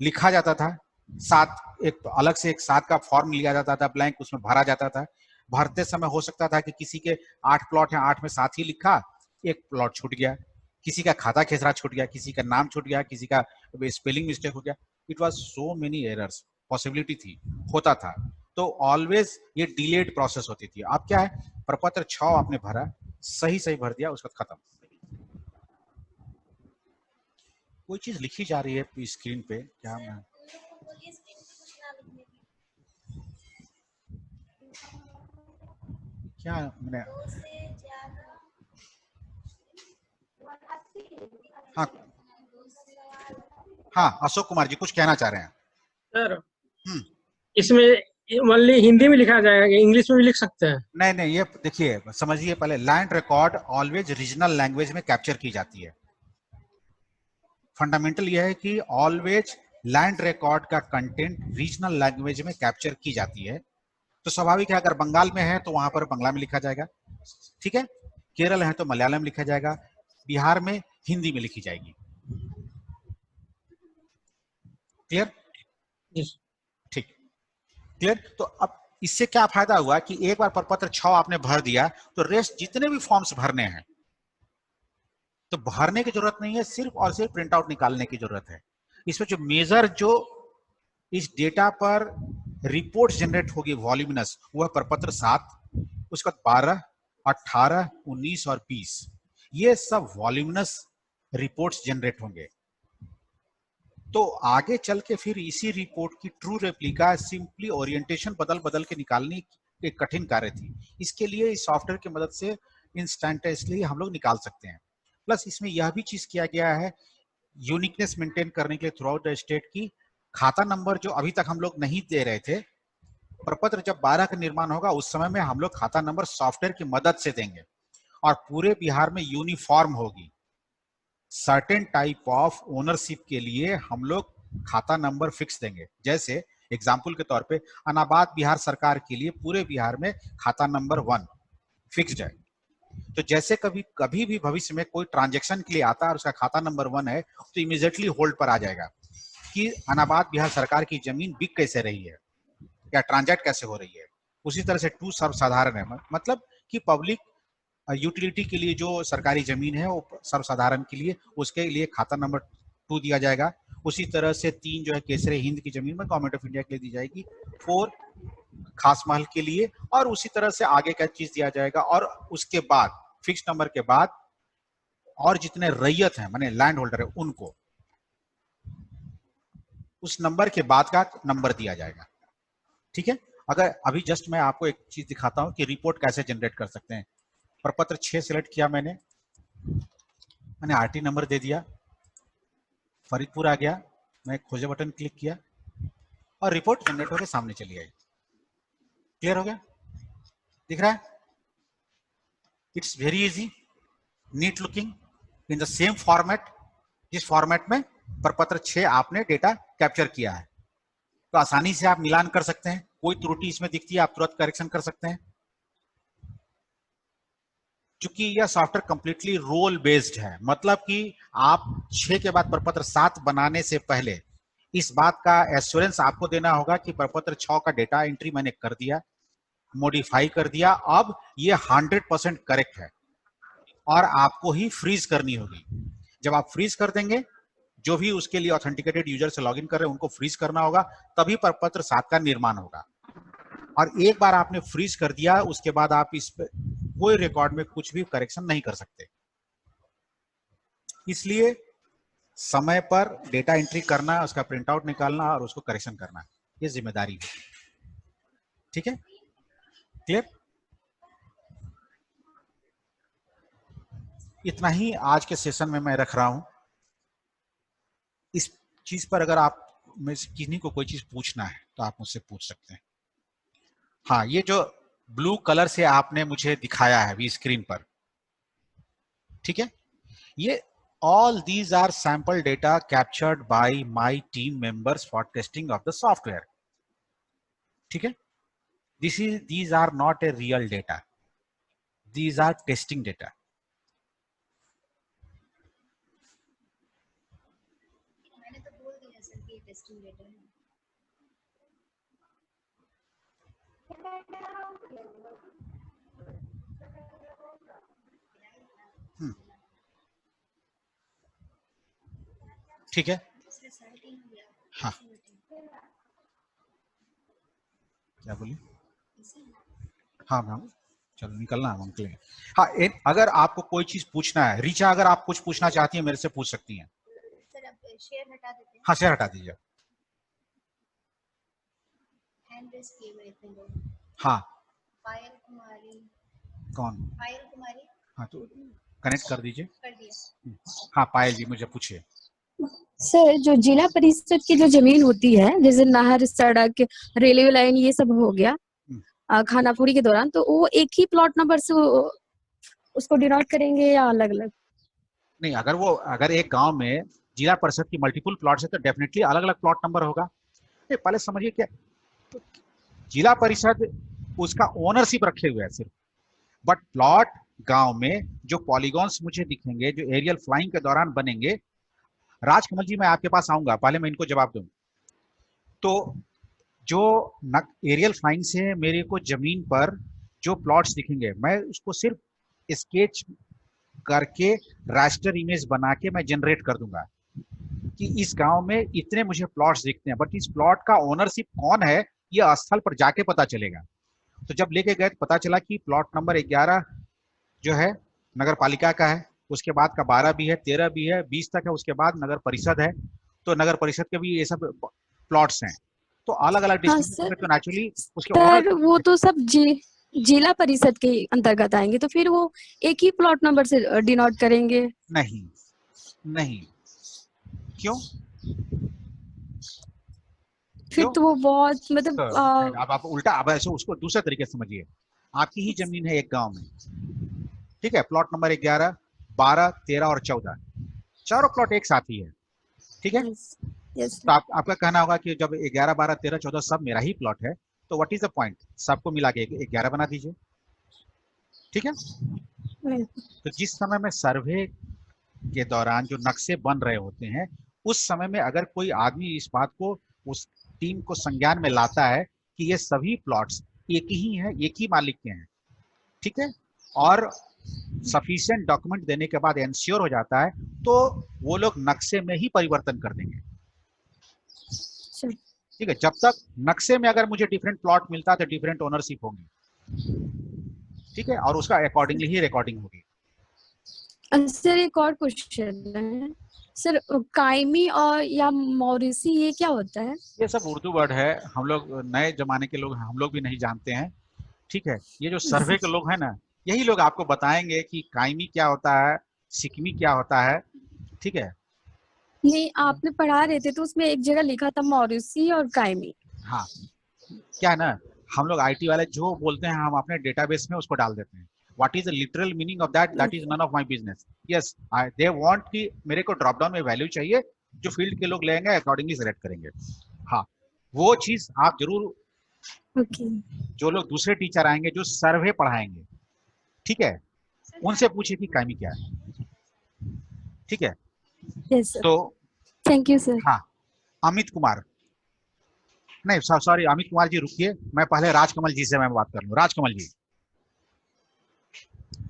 लिखा जाता था। 7 एक अलग से एक 7 का फॉर्म लिया जाता था, ब्लैंक, उसमें भरा जाता था। भरते समय हो सकता था कि किसी के 8 प्लॉट हैं, 8 में 7 ही लिखा, एक प्लॉट छूट गया, किसी का खाता खेसरा छूट गया, किसी का नाम छूट गया, किसी का स्पेलिंग मिस्टेक हो गया। It was so many errors, possibility थी, होता था। तो ऑलवेज ये डिलेड प्रोसेस होती थी। अब क्या है, प्रपत्र 6 आपने भरा, सही सही भर दिया, उसका खत्म। कोई चीज लिखी जा रही है स्क्रीन पे, क्या मैं क्या मैंने, हाँ हाँ अशोक कुमार जी कुछ कहना चाह रहे हैं सर। इसमें ओनली हिंदी में लिखा जाएगा कि इंग्लिश में भी लिख सकते हैं? नहीं नहीं, ये देखिए समझिए पहले, land record always regional language में कैप्चर की जाती है। फंडामेंटल ये है कि ऑलवेज लैंड रिकॉर्ड का कंटेंट रीजनल लैंग्वेज में कैप्चर की जाती है। तो स्वाभाविक है अगर बंगाल में है तो वहां पर बांग्ला में लिखा जाएगा, ठीक है, केरल है तो मलयालम लिखा जाएगा, बिहार में हिंदी में लिखी जाएगी। क्लियर? ठीक, क्लियर। तो अब इससे क्या फायदा हुआ कि एक बार प्रपत्र 6 आपने भर दिया तो रेस्ट जितने भी फॉर्म्स भरने हैं तो भरने की जरूरत नहीं है, सिर्फ और सिर्फ प्रिंट आउट निकालने की जरूरत है। इसमें जो मेजर जो इस डेटा पर रिपोर्ट जनरेट होगी वॉल्यूमिनस, वो है प्रपत्र 7, उसके बाद 12, 18, 19 और 20, ये सब वॉल्यूमिनस रिपोर्ट्स जनरेट होंगे। तो आगे चल के फिर इसी रिपोर्ट की ट्रू रेप्लिका सिंपली ओरिएंटेशन बदल बदल के निकालनी एक कठिन कार्य थी। इसके लिए इस सॉफ्टवेयर की मदद से इंस्टेंटेनियसली हम लोग निकाल सकते हैं। प्लस इसमें यह भी चीज किया गया है यूनिकनेस मेंटेन करने के लिए थ्रू आउट द स्टेट की खाता नंबर जो अभी तक हम लोग नहीं दे रहे थे, प्रपत्र जब 12 का निर्माण होगा उस समय में हम लोग खाता नंबर सॉफ्टवेयर की मदद से देंगे और पूरे बिहार में यूनिफॉर्म होगी। सर्टेन टाइप ऑफ ओनरशिप के लिए हम लोग खाता नंबर फिक्स देंगे। जैसे एग्जाम्पल के तौर पे अनाबाद बिहार सरकार के लिए पूरे बिहार में खाता नंबर 1 फिक्स्ड है। तो जैसे कभी भी भविष्य में कोई ट्रांजैक्शन के लिए आता है और उसका खाता नंबर 1 है तो इमीडिएटली होल्ड पर आ जाएगा कि अनाबाद बिहार सरकार की जमीन बिक कैसे रही है या ट्रांजैक्ट कैसे हो रही है। उसी तरह से 2 सर्वसाधारण है, मतलब कि पब्लिक यूटिलिटी के लिए जो सरकारी जमीन है वो सर्वसाधारण के लिए उसके लिए खाता नंबर 2 दिया जाएगा। उसी तरह से 3 जो है केसरे हिंद की जमीन में गवर्नमेंट ऑफ इंडिया के लिए दी जाएगी, 4 खास महल के लिए, और उसी तरह से आगे क्या चीज दिया जाएगा। और उसके बाद फिक्स नंबर के बाद और जितने रैयत हैं माने लैंड होल्डर है उनको उस नंबर के बाद का नंबर दिया जाएगा। ठीक है। अगर अभी जस्ट मैं आपको एक चीज दिखाता हूं कि रिपोर्ट कैसे जनरेट कर सकते हैं। प्रपत्र 6 सिलेक्ट किया मैंने आरटी नंबर दे दिया, फरीदपुर आ गया, मैं खोजे बटन क्लिक किया और रिपोर्ट जनरेट होकर सामने चली आई। क्लियर हो गया? दिख रहा है? It's very easy, neat looking in the same format जिस फॉर्मेट में प्रपत्र 6 आपने डेटा कैप्चर किया है। तो आसानी से आप मिलान कर सकते हैं। कोई त्रुटि इसमें दिखती है आप तुरंत करेक्शन कर सकते हैं। चूंकि यह सॉफ्टवेयर कंप्लीटली रोल बेस्ड है, मतलब कि आप 6 के बाद प्रपत्र 7 बनाने से पहले इस बात का एश्योरेंस आपको देना होगा कि प्रपत्र 6 का डेटा एंट्री मैंने कर दिया, मॉडिफाई कर दिया, अब ये 100% करेक्ट है और आपको ही फ्रीज करनी होगी। जब आप फ्रीज कर देंगे, जो भी उसके लिए ऑथेंटिकेटेड यूजर से लॉगिन कर रहे हैं उनको फ्रीज करना होगा, तभी प्रपत्र 7 का निर्माण होगा। और एक बार आपने फ्रीज कर दिया उसके बाद आप इस पे कोई रिकॉर्ड में कुछ भी करेक्शन नहीं कर सकते। इसलिए समय पर डेटा एंट्री करना, उसका प्रिंट आउट निकालना और उसको करेक्शन करना, ये जिम्मेदारी है। ठीक है, क्लियर? इतना ही आज के सेशन में मैं रख रहा हूं। इस चीज पर अगर आप में से किसी को कोई चीज पूछना है तो आप मुझसे पूछ सकते हैं। हाँ, ये जो ब्लू कलर से आपने मुझे दिखाया है अभी स्क्रीन पर, ठीक है, ये all these are sample data captured by my team members for testing of the software. ठीक है, these are not a real data, these are testing data. मैंने तो बोल दिया सर कि टेस्टिंग डेटा है। ठीक है, हाँ, क्या बोलिए? हाँ मैम, चलो निकलना है के लिए। हाँ, अगर आपको कोई चीज पूछना है, रीचा अगर आप कुछ पूछना चाहती हैं मेरे से पूछ सकती हैं। सर अब शेयर हटा देते हैं। हाँ, शेयर हटा दीजिए। हैंड रेस किए हुए थे लोग। हाँ, पायल कुमारी। कौन? पायल कुमारी। हाँ, तो कनेक्ट कर दीजिए। कर दिया। हाँ, पायल जी मुझे पूछिए। सर, जो जिला परिषद की जो जमीन होती है, जैसे नहर, सड़क, रेलवे लाइन, ये सब हो गया खानापुरी के दौरान, तो वो एक ही प्लॉट नंबर से उसको डिनोट करेंगे या अलग अलग? नहीं, अगर एक गांव में जिला परिषद की मल्टीपल प्लॉट है तो डेफिनेटली अलग अलग प्लॉट नंबर होगा। पहले समझिए क्या, तो जिला परिषद उसका ओनरशिप रखे हुए है सिर्फ, बट प्लॉट गांव में जो पॉलीगॉन्स मुझे दिखेंगे, जो एरियल फ्लाइंग के दौरान बनेंगे, राजकमल जी मैं आपके पास आऊंगा, पहले मैं इनको जवाब दूं। तो जो एरियल फ्लाइंग से मेरे को जमीन पर जो प्लॉट्स दिखेंगे, मैं उसको सिर्फ स्केच करके रास्टर इमेज बना के मैं जनरेट कर दूंगा कि इस गांव में इतने मुझे प्लॉट्स दिखते हैं, बट इस प्लॉट का ओनरशिप कौन है यह स्थल पर जाके पता चलेगा। तो जब लेके गए तो पता चला कि प्लॉट नंबर 11 जो है नगर पालिका का है, उसके बाद का 12 भी है, 13 भी है, 20 तक है, उसके बाद नगर परिषद है, तो नगर परिषद के भी ये सब प्लॉट्स हैं, तो अलग अलग हाँ डिस्ट्रिक्ट सर, में तो नेचुरली उसके सर वो तो सब जिला परिषद के अंतर्गत आएंगे, तो फिर वो एक ही प्लॉट नंबर से डिनोट करेंगे। नहीं नहीं, क्यों? फिर क्यों? तो वो बहुत तो मतलब अब आप उल्टा, अब ऐसे उसको दूसरे तरीके से समझिए। आपकी ही जमीन है एक गांव में, ठीक है, प्लॉट नंबर 11, 12, 13 और 14, चारों प्लॉट एक साथ ही है, ठीक है। यस तो आपका कहना होगा कि जब 11, 12, 13, 14 सब मेरा ही प्लॉट है, तो व्हाट इज द पॉइंट, सबको मिला के 11 बना दीजिए, ठीक है। तो जिस समय में सर्वे के दौरान जो नक्शे बन रहे होते हैं, उस समय में अगर कोई आदमी इस बात को उस टीम को संज्ञान में लाता है कि ये सभी प्लॉट्स एक ही हैं, एक ही मालिक के हैं, ठीक है, और सफिशिएंट डॉक्यूमेंट देने के बाद एंश्योर हो जाता है, तो वो लोग नक्शे में ही परिवर्तन कर देंगे, ठीक है। जब तक नक्शे में अगर मुझे डिफरेंट प्लॉट मिलता है तो डिफरेंट ओनरशिप होगी, ठीक है, और उसका अकॉर्डिंगली ही रिकॉर्डिंग होगी। सर एक और क्वेश्चन है सर, कायमी और या मॉरिसी ये क्या होता है? ये सब उर्दू वर्ड है, हम लोग नए जमाने के लोग हैं, हम लोग भी नहीं जानते हैं, ठीक है। ये जो सर्वे के लोग हैं ना, यही लोग आपको बताएंगे कि कायमी क्या होता है, सिकमी क्या होता है, ठीक है। नहीं, आपने पढ़ा रहे थे तो उसमें एक जगह लिखा था मॉरिसी और कायमी। हाँ, क्या है ना, हम लोग आईटी वाले जो बोलते हैं हम अपने डेटाबेस में उसको डाल देते हैं। What is the literal meaning of that, that is none of my business. Yes, they want कि मेरे को ड्रॉप डाउन में वैल्यू चाहिए, जो फील्ड के लोग लेंगे अकॉर्डिंगली सिलेक्ट करेंगे। हाँ, वो चीज आप जरूर, ओके, जो लोग दूसरे टीचर आएंगे जो सर्वे पढ़ाएंगे, ठीक है, उनसे पूछिए कि कायमी क्या है, ठीक है। यस सर, तो थैंक यू सर। हाँ, अमित कुमार, नहीं सॉरी अमित कुमार जी रुकिए, मैं पहले राजकमल जी से मैं बात कर लूँ। राजकमल जी,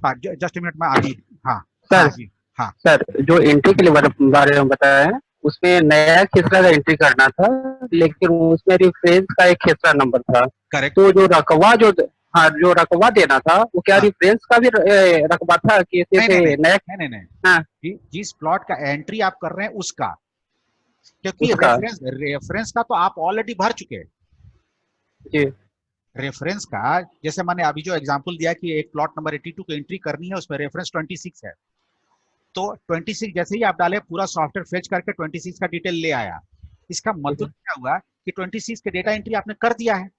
हाँ जस्ट मिनट में अमित, हाँ सर हाँ जी, हाँ सर जो एंट्री के लिए बारे में बताया है, उसमें नया खेसरा का एंट्री करना था, लेकिन उसमें रेफरेंस का एक खेसरा नंबर था। करेक्ट। तो जो रकबा जो रकबा देना था वो क्या हाँ। रेफरेंस का भी रकबा था कि नहीं नहीं नहीं, नया? नहीं नहीं नहीं, हाँ, जिस प्लॉट का एंट्री आप कर रहे हैं उसका, क्योंकि उसका। रेफरेंस का तो आप ऑलरेडी भर चुके हैं। जी रेफरेंस का, जैसे मैंने अभी जो एग्जांपल दिया कि एक प्लॉट नंबर 82 को एंट्री करनी है, उसमें रेफरेंस 26 है, तो 26 जैसे ही आप डाले पूरा सॉफ्टवेयर फेच करके 26 का डिटेल ले आया। इसका मतलब क्या हुआ कि 26 के डेटा एंट्री आपने कर दिया है,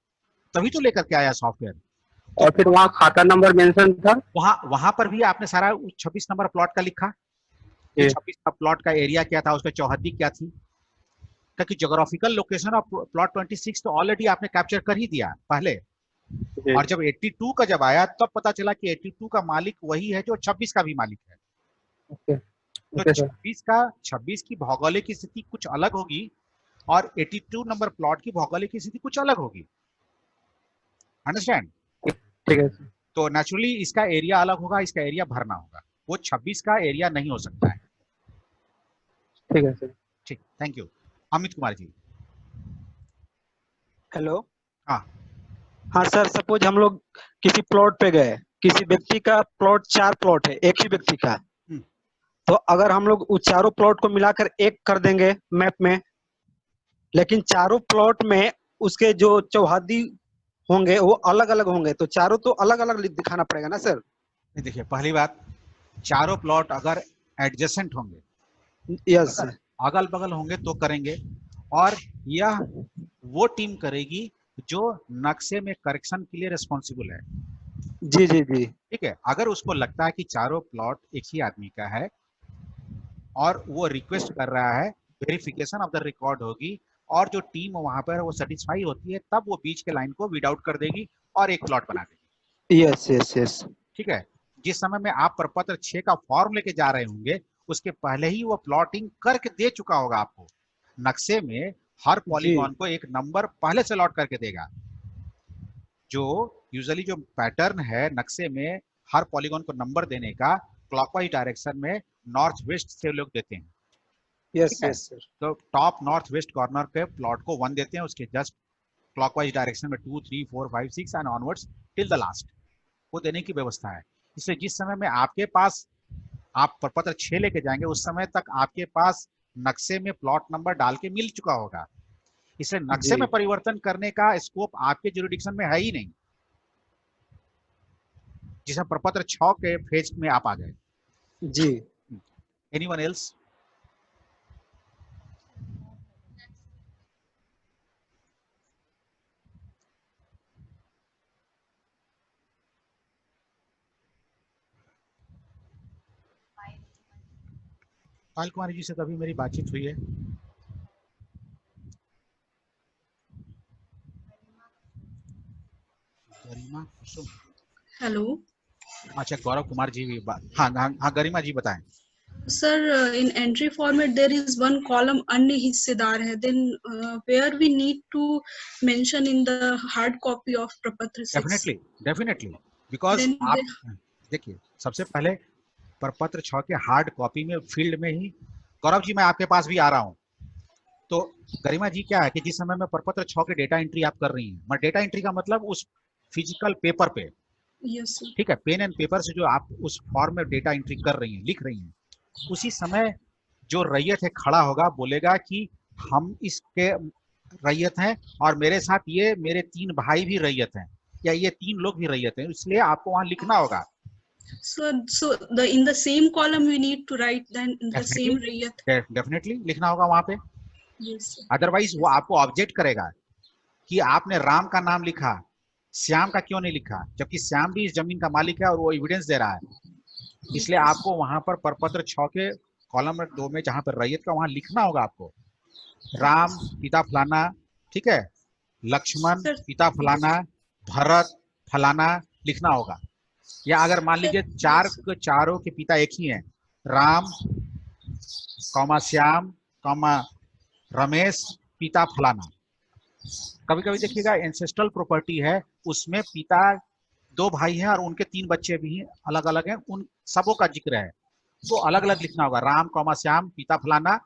तभी तो लेकर के आया सॉफ्टवेयर। तो और फिर वहाँ खाता नंबर मेंशन था। वहां पर भी आपने सारा 26 नंबर प्लॉट का लिखा, 26 का प्लॉट का एरिया क्या था, उसका चौहद्दी क्या थी, क्योंकि जोग्राफिकल लोकेशन ऑफ प्लॉट 26 तो ऑलरेडी आपने कैप्चर कर ही दिया पहले। और जब 82 का जब आया तब पता चला कि 82 का मालिक वही है जो 26 का भी मालिक है। तो 26 की भौगोलिक स्थिति कुछ अलग होगी और 82 नंबर प्लॉट की भौगोलिक स्थिति कुछ अलग होगी, अंडरस्टैंड? ठीक है। तो नेचुरली इसका एरिया अलग होगा, इसका एरिया भरना होगा, वो 26 का एरिया नहीं हो सकता है। ठीक है सर। ठीक, thank you. Amit Kumar ji. Hello. हाँ हाँ सर, सपोज हम लोग किसी प्लॉट पे गए, किसी व्यक्ति का प्लॉट 4 प्लॉट है, एक ही व्यक्ति का, तो अगर हम लोग उस चारों प्लॉट को मिलाकर एक कर देंगे मैप में, लेकिन चारों प्लॉट में उसके जो चौहद्दी होंगे वो अलग अलग होंगे, तो चारों तो अलग अलग दिखाना पड़ेगा ना सर? देखिए, पहली बात, चारों प्लॉट अगर एडजेसेंट होंगे, यस सर, अगल बगल होंगे तो करेंगे, और यह वो टीम करेगी जो नक्शे में करेक्शन के लिए रिस्पॉन्सिबल है। जी जी जी, ठीक है। अगर उसको लगता है कि चारों प्लॉट एक ही आदमी का है और वो रिक्वेस्ट कर रहा है, वेरिफिकेशन ऑफ द रिकॉर्ड होगी, और जो टीम वहां पर वो सेटिस्फाई होती है, तब वो बीच के लाइन को वीड आउट कर देगी और एक प्लॉट बना देगी। यस यस यस, ठीक है। जिस समय में आप प्रपत्र 6 का फॉर्म लेके जा रहे होंगे, उसके पहले ही वो प्लॉटिंग करके दे चुका होगा आपको। नक्शे में हर पॉलीगॉन को एक नंबर पहले से लॉट करके देगा। जो यूजुअली जो पैटर्न है नक्शे में हर पॉलीगॉन को नंबर देने का, क्लॉकवाइज डायरेक्शन में नॉर्थ वेस्ट से लोग देते हैं। Yes yes sir. तो टॉप नॉर्थ वेस्ट कॉर्नर पे प्लॉट को 1 देते हैं, उसके जस्ट क्लॉकवाइज डायरेक्शन में 2, 3, 4, 5, 6 and onwards till the last, वो देने की व्यवस्था है। इसलिए जिस समय में आपके पास आप प्रपत्र 6 लेके जाएंगे, उस समय तक आपके पास नक्शे में प्लॉट नंबर डाल के मिल चुका होगा। इसलिए नक्शे जी। में परिवर्तन करने का स्कोप आपके ज्यूरिडिक्शन में है ही नहीं, जिसमें प्रपत्र 6 के फेज में आप आ गए। जी। Anyone else? पायल कुमारी जी से कभी मेरी बातचीत हुई है? गरिमा कुसुम? हेलो अच्छा, गौरव कुमार जी भी हाँ हाँ हाँ, गरिमा जी बताएं। Sir, in entry format there is one column अन्य हिस्सेदार है, then where we need to mention in the hard copy of प्रपत्र 6। डेफिनेटली बिकॉज आप देखिए, सबसे पहले प्रपत्र 6 के हार्ड कॉपी में फील्ड में ही, गौरव जी मैं आपके पास भी आ रहा हूँ। तो गरिमा जी क्या है कि जिस समय में प्रपत्र 6 के डेटा एंट्री आप कर रही हैं, मैं डेटा एंट्री का मतलब उस फिजिकल पेपर पे, यस सर, ठीक है, पेन एंड पेपर से जो आप उस फॉर्म में डेटा एंट्री कर रही हैं, लिख रही हैं, उसी समय जो रैयत है खड़ा होगा, बोलेगा कि हम इसके रैयत हैं और मेरे साथ ये मेरे 3 भाई भी रैयत हैं, या ये 3 लोग भी रैयत हैं, इसलिए आपको वहां लिखना होगा। so the in the same column we need to write then in the same rayat। Definitely लिखना होगा वहां पे, yes sir। अदरवाइज वो आपको ऑब्जेक्ट करेगा कि आपने राम का नाम लिखा, श्याम का क्यों नहीं लिखा, जबकि श्याम भी इस जमीन का मालिक है और वो एविडेंस दे रहा है। इसलिए आपको वहां पर प्रपत्र 6 के कॉलम 2 में जहां पर रैयत का, वहां लिखना होगा आपको राम पिता फलाना, ठीक है, लक्ष्मण पिता फलाना, भरत फलाना लिखना होगा। या अगर मान लीजिए चारों के पिता एक ही हैं, राम कौमा श्याम कौमा रमेश पिता फलाना। कभी कभी देखिएगा एंसेस्ट्रल प्रॉपर्टी है, उसमें पिता 2 भाई हैं और उनके 3 बच्चे भी अलग अलग हैं, उन सबों का जिक्र है, तो अलग अलग लिखना होगा, राम कौमा श्याम पिता फलाना,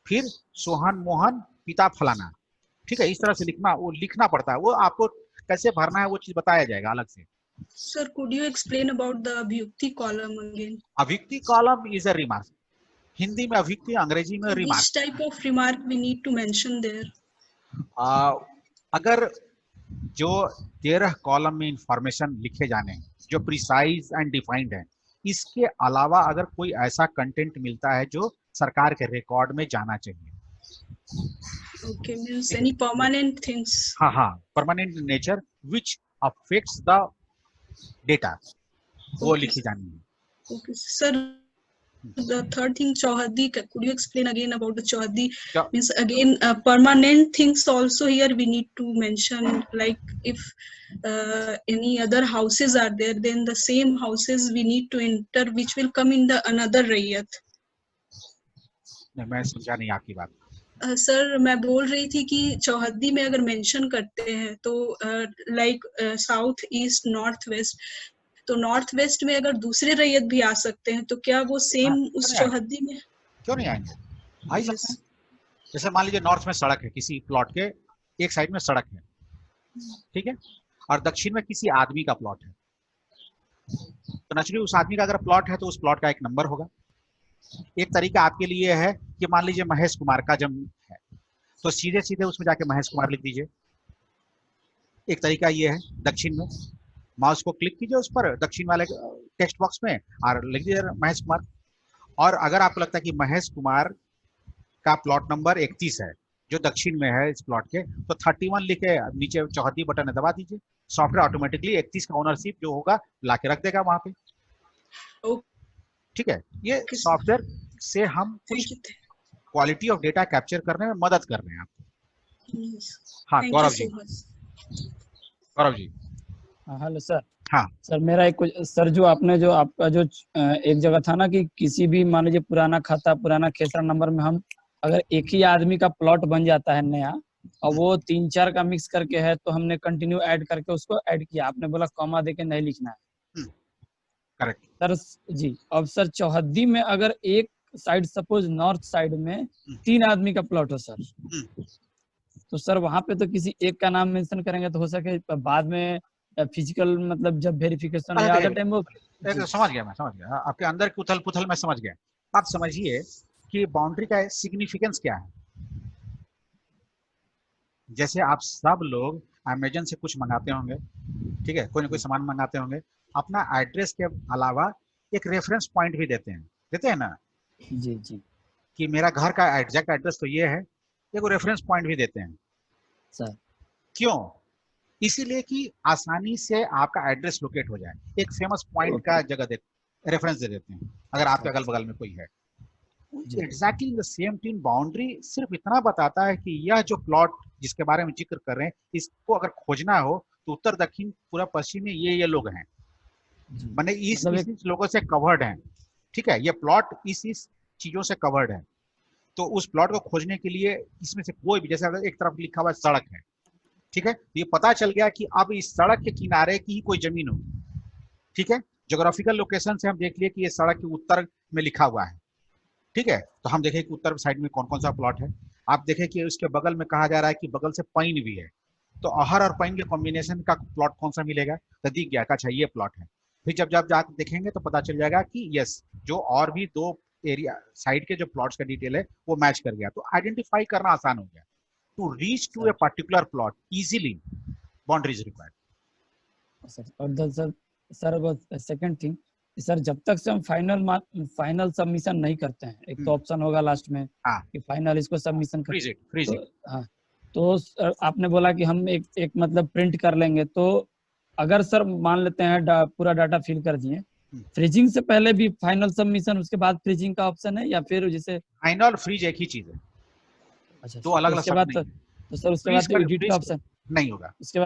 फिर सोहन मोहन पिता फलाना, ठीक है, इस तरह से लिखना, वो लिखना पड़ता है। वो आपको कैसे भरना है वो चीज बताया जाएगा अलग से। Sir, could you explain about the अभियुक्ति column again? अभियुक्ति column is a remark. Hindi में अभियुक्ति, अंग्रेजी में remark. Which type of remark we need to mention there? अगर जो 13 कॉलम में इंफॉर्मेशन लिखे जाने हैं जो प्रिसाइज एंड डिफाइंड है, इसके अलावा अगर कोई ऐसा कंटेंट मिलता है जो सरकार के रिकॉर्ड में जाना चाहिए, Okay, means any permanent things. हाँ, permanent nature which affects the data, वो लिखी जानी है। Okay, sir. The third thing, chauhadi. Could you explain again about the chauhadi? Means again permanent things also here we need to mention. Like if any other houses are there, then the same houses we need to enter, which will come in the another rayat. मैं समझा नहीं आपकी बात। Sir, मैं बोल रही थी कि चौहद्दी में अगर मेंशन करते हैं तो like south east north west, तो नॉर्थ वेस्ट में अगर दूसरे रैयत भी आ सकते हैं तो क्या वो सेम उस चौहद्दी में क्यों नहीं आएंगे? आ ही सकते हैं। जैसे मान लीजिए नॉर्थ में सड़क है, किसी प्लॉट के एक साइड में सड़क है, ठीक है, और दक्षिण में किसी आदमी का प्लॉट है, तो नेचुरली उस आदमी का अगर प्लॉट है तो उस प्लॉट का एक नंबर होगा। एक तरीका आपके लिए है कि मान लीजिए महेश कुमार का जमीन है, तो सीधे सीधे उसमें जाके महेश कुमार लिख दीजिए। एक तरीका ये है, दक्षिण में माउस को क्लिक कीजिए उस पर दक्षिण वाले टेक्स्ट बॉक्स में और लिख दीजिए महेश कुमार। और अगर आपको लगता है कि महेश कुमार का प्लॉट नंबर 31 है जो दक्षिण में है इस प्लॉट के, तो 31 लिख के नीचे चौहद्दी बटन दबा दीजिए, सॉफ्टवेयर ऑटोमेटिकली 31 का ओनरशिप जो होगा ला के रख देगा वहां पे। ठीक है, ये सॉफ्टवेयर से हम कुछ क्वालिटी ऑफ डेटा कैप्चर करने में मदद कर रहे हैं आपको। हाँ गौरव जी। गौरव जी। Hello sir. हाँ सर, मेरा एक सर जो आपने जो आपका जो एक जगह था ना कि किसी भी मान लीजिए पुराना खाता पुराना खेसरा नंबर में हम अगर एक ही आदमी का प्लॉट बन जाता है नया और वो 3-4 का मिक्स करके है तो हमने कंटिन्यू ऐड करके उसको ऐड किया, आपने बोला कॉमा देके नहीं लिखना है। करेक्ट सर जी। अब सर चौहद्दी में अगर एक साइड सपोज नॉर्थ साइड में 3 आदमी का प्लॉट हो सर, तो सर वहां पे तो किसी एक का नाम मेंशन करेंगे तो हो सके बाद में फिजिकल मतलब जब वेरिफिकेशन या अदर टाइम वो समझ गया, मैं समझ गया आपके अंदर की उथल पुथल में समझ गया। आप समझिए कि बाउंड्री का सिग्निफिकेंस क्या है। जैसे आप सब लोग अमेजन से कुछ मंगाते होंगे, ठीक है, कोई ना कोई सामान मंगाते होंगे, अपना एड्रेस के अलावा एक रेफरेंस पॉइंट भी देते हैं ना जी जी कि मेरा घर का एग्जैक्ट एड्रेस तो ये है, एक रेफरेंस पॉइंट भी देते हैं सर। क्यों? इसीलिए कि आसानी से आपका एड्रेस लोकेट हो जाए, एक फेमस पॉइंट का जगह रेफरेंस दे देते हैं अगर आपके अगल बगल में कोई है। Exactly the same thing boundary सिर्फ इतना बताता है कि यह जो प्लॉट जिसके बारे में जिक्र कर रहे हैं, इसको अगर खोजना हो तो उत्तर दक्षिण पूरा पश्चिम में ये लोग हैं, माने इस लोगों से कवर्ड हैं, ठीक है, ये प्लॉट इस चीजों से कवर्ड है। तो उस प्लॉट को खोजने के लिए इसमें से कोई भी, जैसे अगर एक तरफ लिखा हुआ सड़क है, ठीक है, ये पता चल गया कि अब इस सड़क के किनारे की ही कोई जमीन हो, ठीक है, ज्योग्राफिकल लोकेशन से हम देख लिए कि ये सड़क के उत्तर में लिखा हुआ है, ठीक है, तो हम देखें कि उत्तर साइड में कौन कौन सा प्लॉट है। आप देखें कि उसके बगल में कहा जा रहा है कि बगल से पैन भी है, तो अहर और पैन के कॉम्बिनेशन का प्लॉट कौन सा मिलेगा, तो दिख गया अच्छा ये प्लॉट है। फिर जब जाकर देखेंगे तो पता चल जाएगा कि यस, जो और भी दो एरिया साइड के जो प्लॉट्स का डिटेल है वो मैच कर गया, तो आइडेंटिफाई करना आसान हो गया। To reach to a particular plot easily boundary is required. और सर सेकंड थिंग सर, जब तक से हम फाइनल सबमिशन नहीं करते हैं, एक तो ऑप्शन होगा लास्ट में कि फाइनल इसको सबमिशन कर, हाँ, तो आपने बोला कि हम एक मतलब प्रिंट कर लेंगे, तो अगर सर मान लेते हैं पूरा डाटा फिल कर दिए, फ्रीजिंग से पहले भी फाइनल सबमिशन, उसके बाद फ्रीजिंग का ऑप्शन है, या फिर जैसे फाइनल फ्रीज एक ही चीज है? अच्छा, दो अलग अलग उसके बाद तो सर उसके बाद एडिट का ऑप्शन नहीं होगा। उसके बाद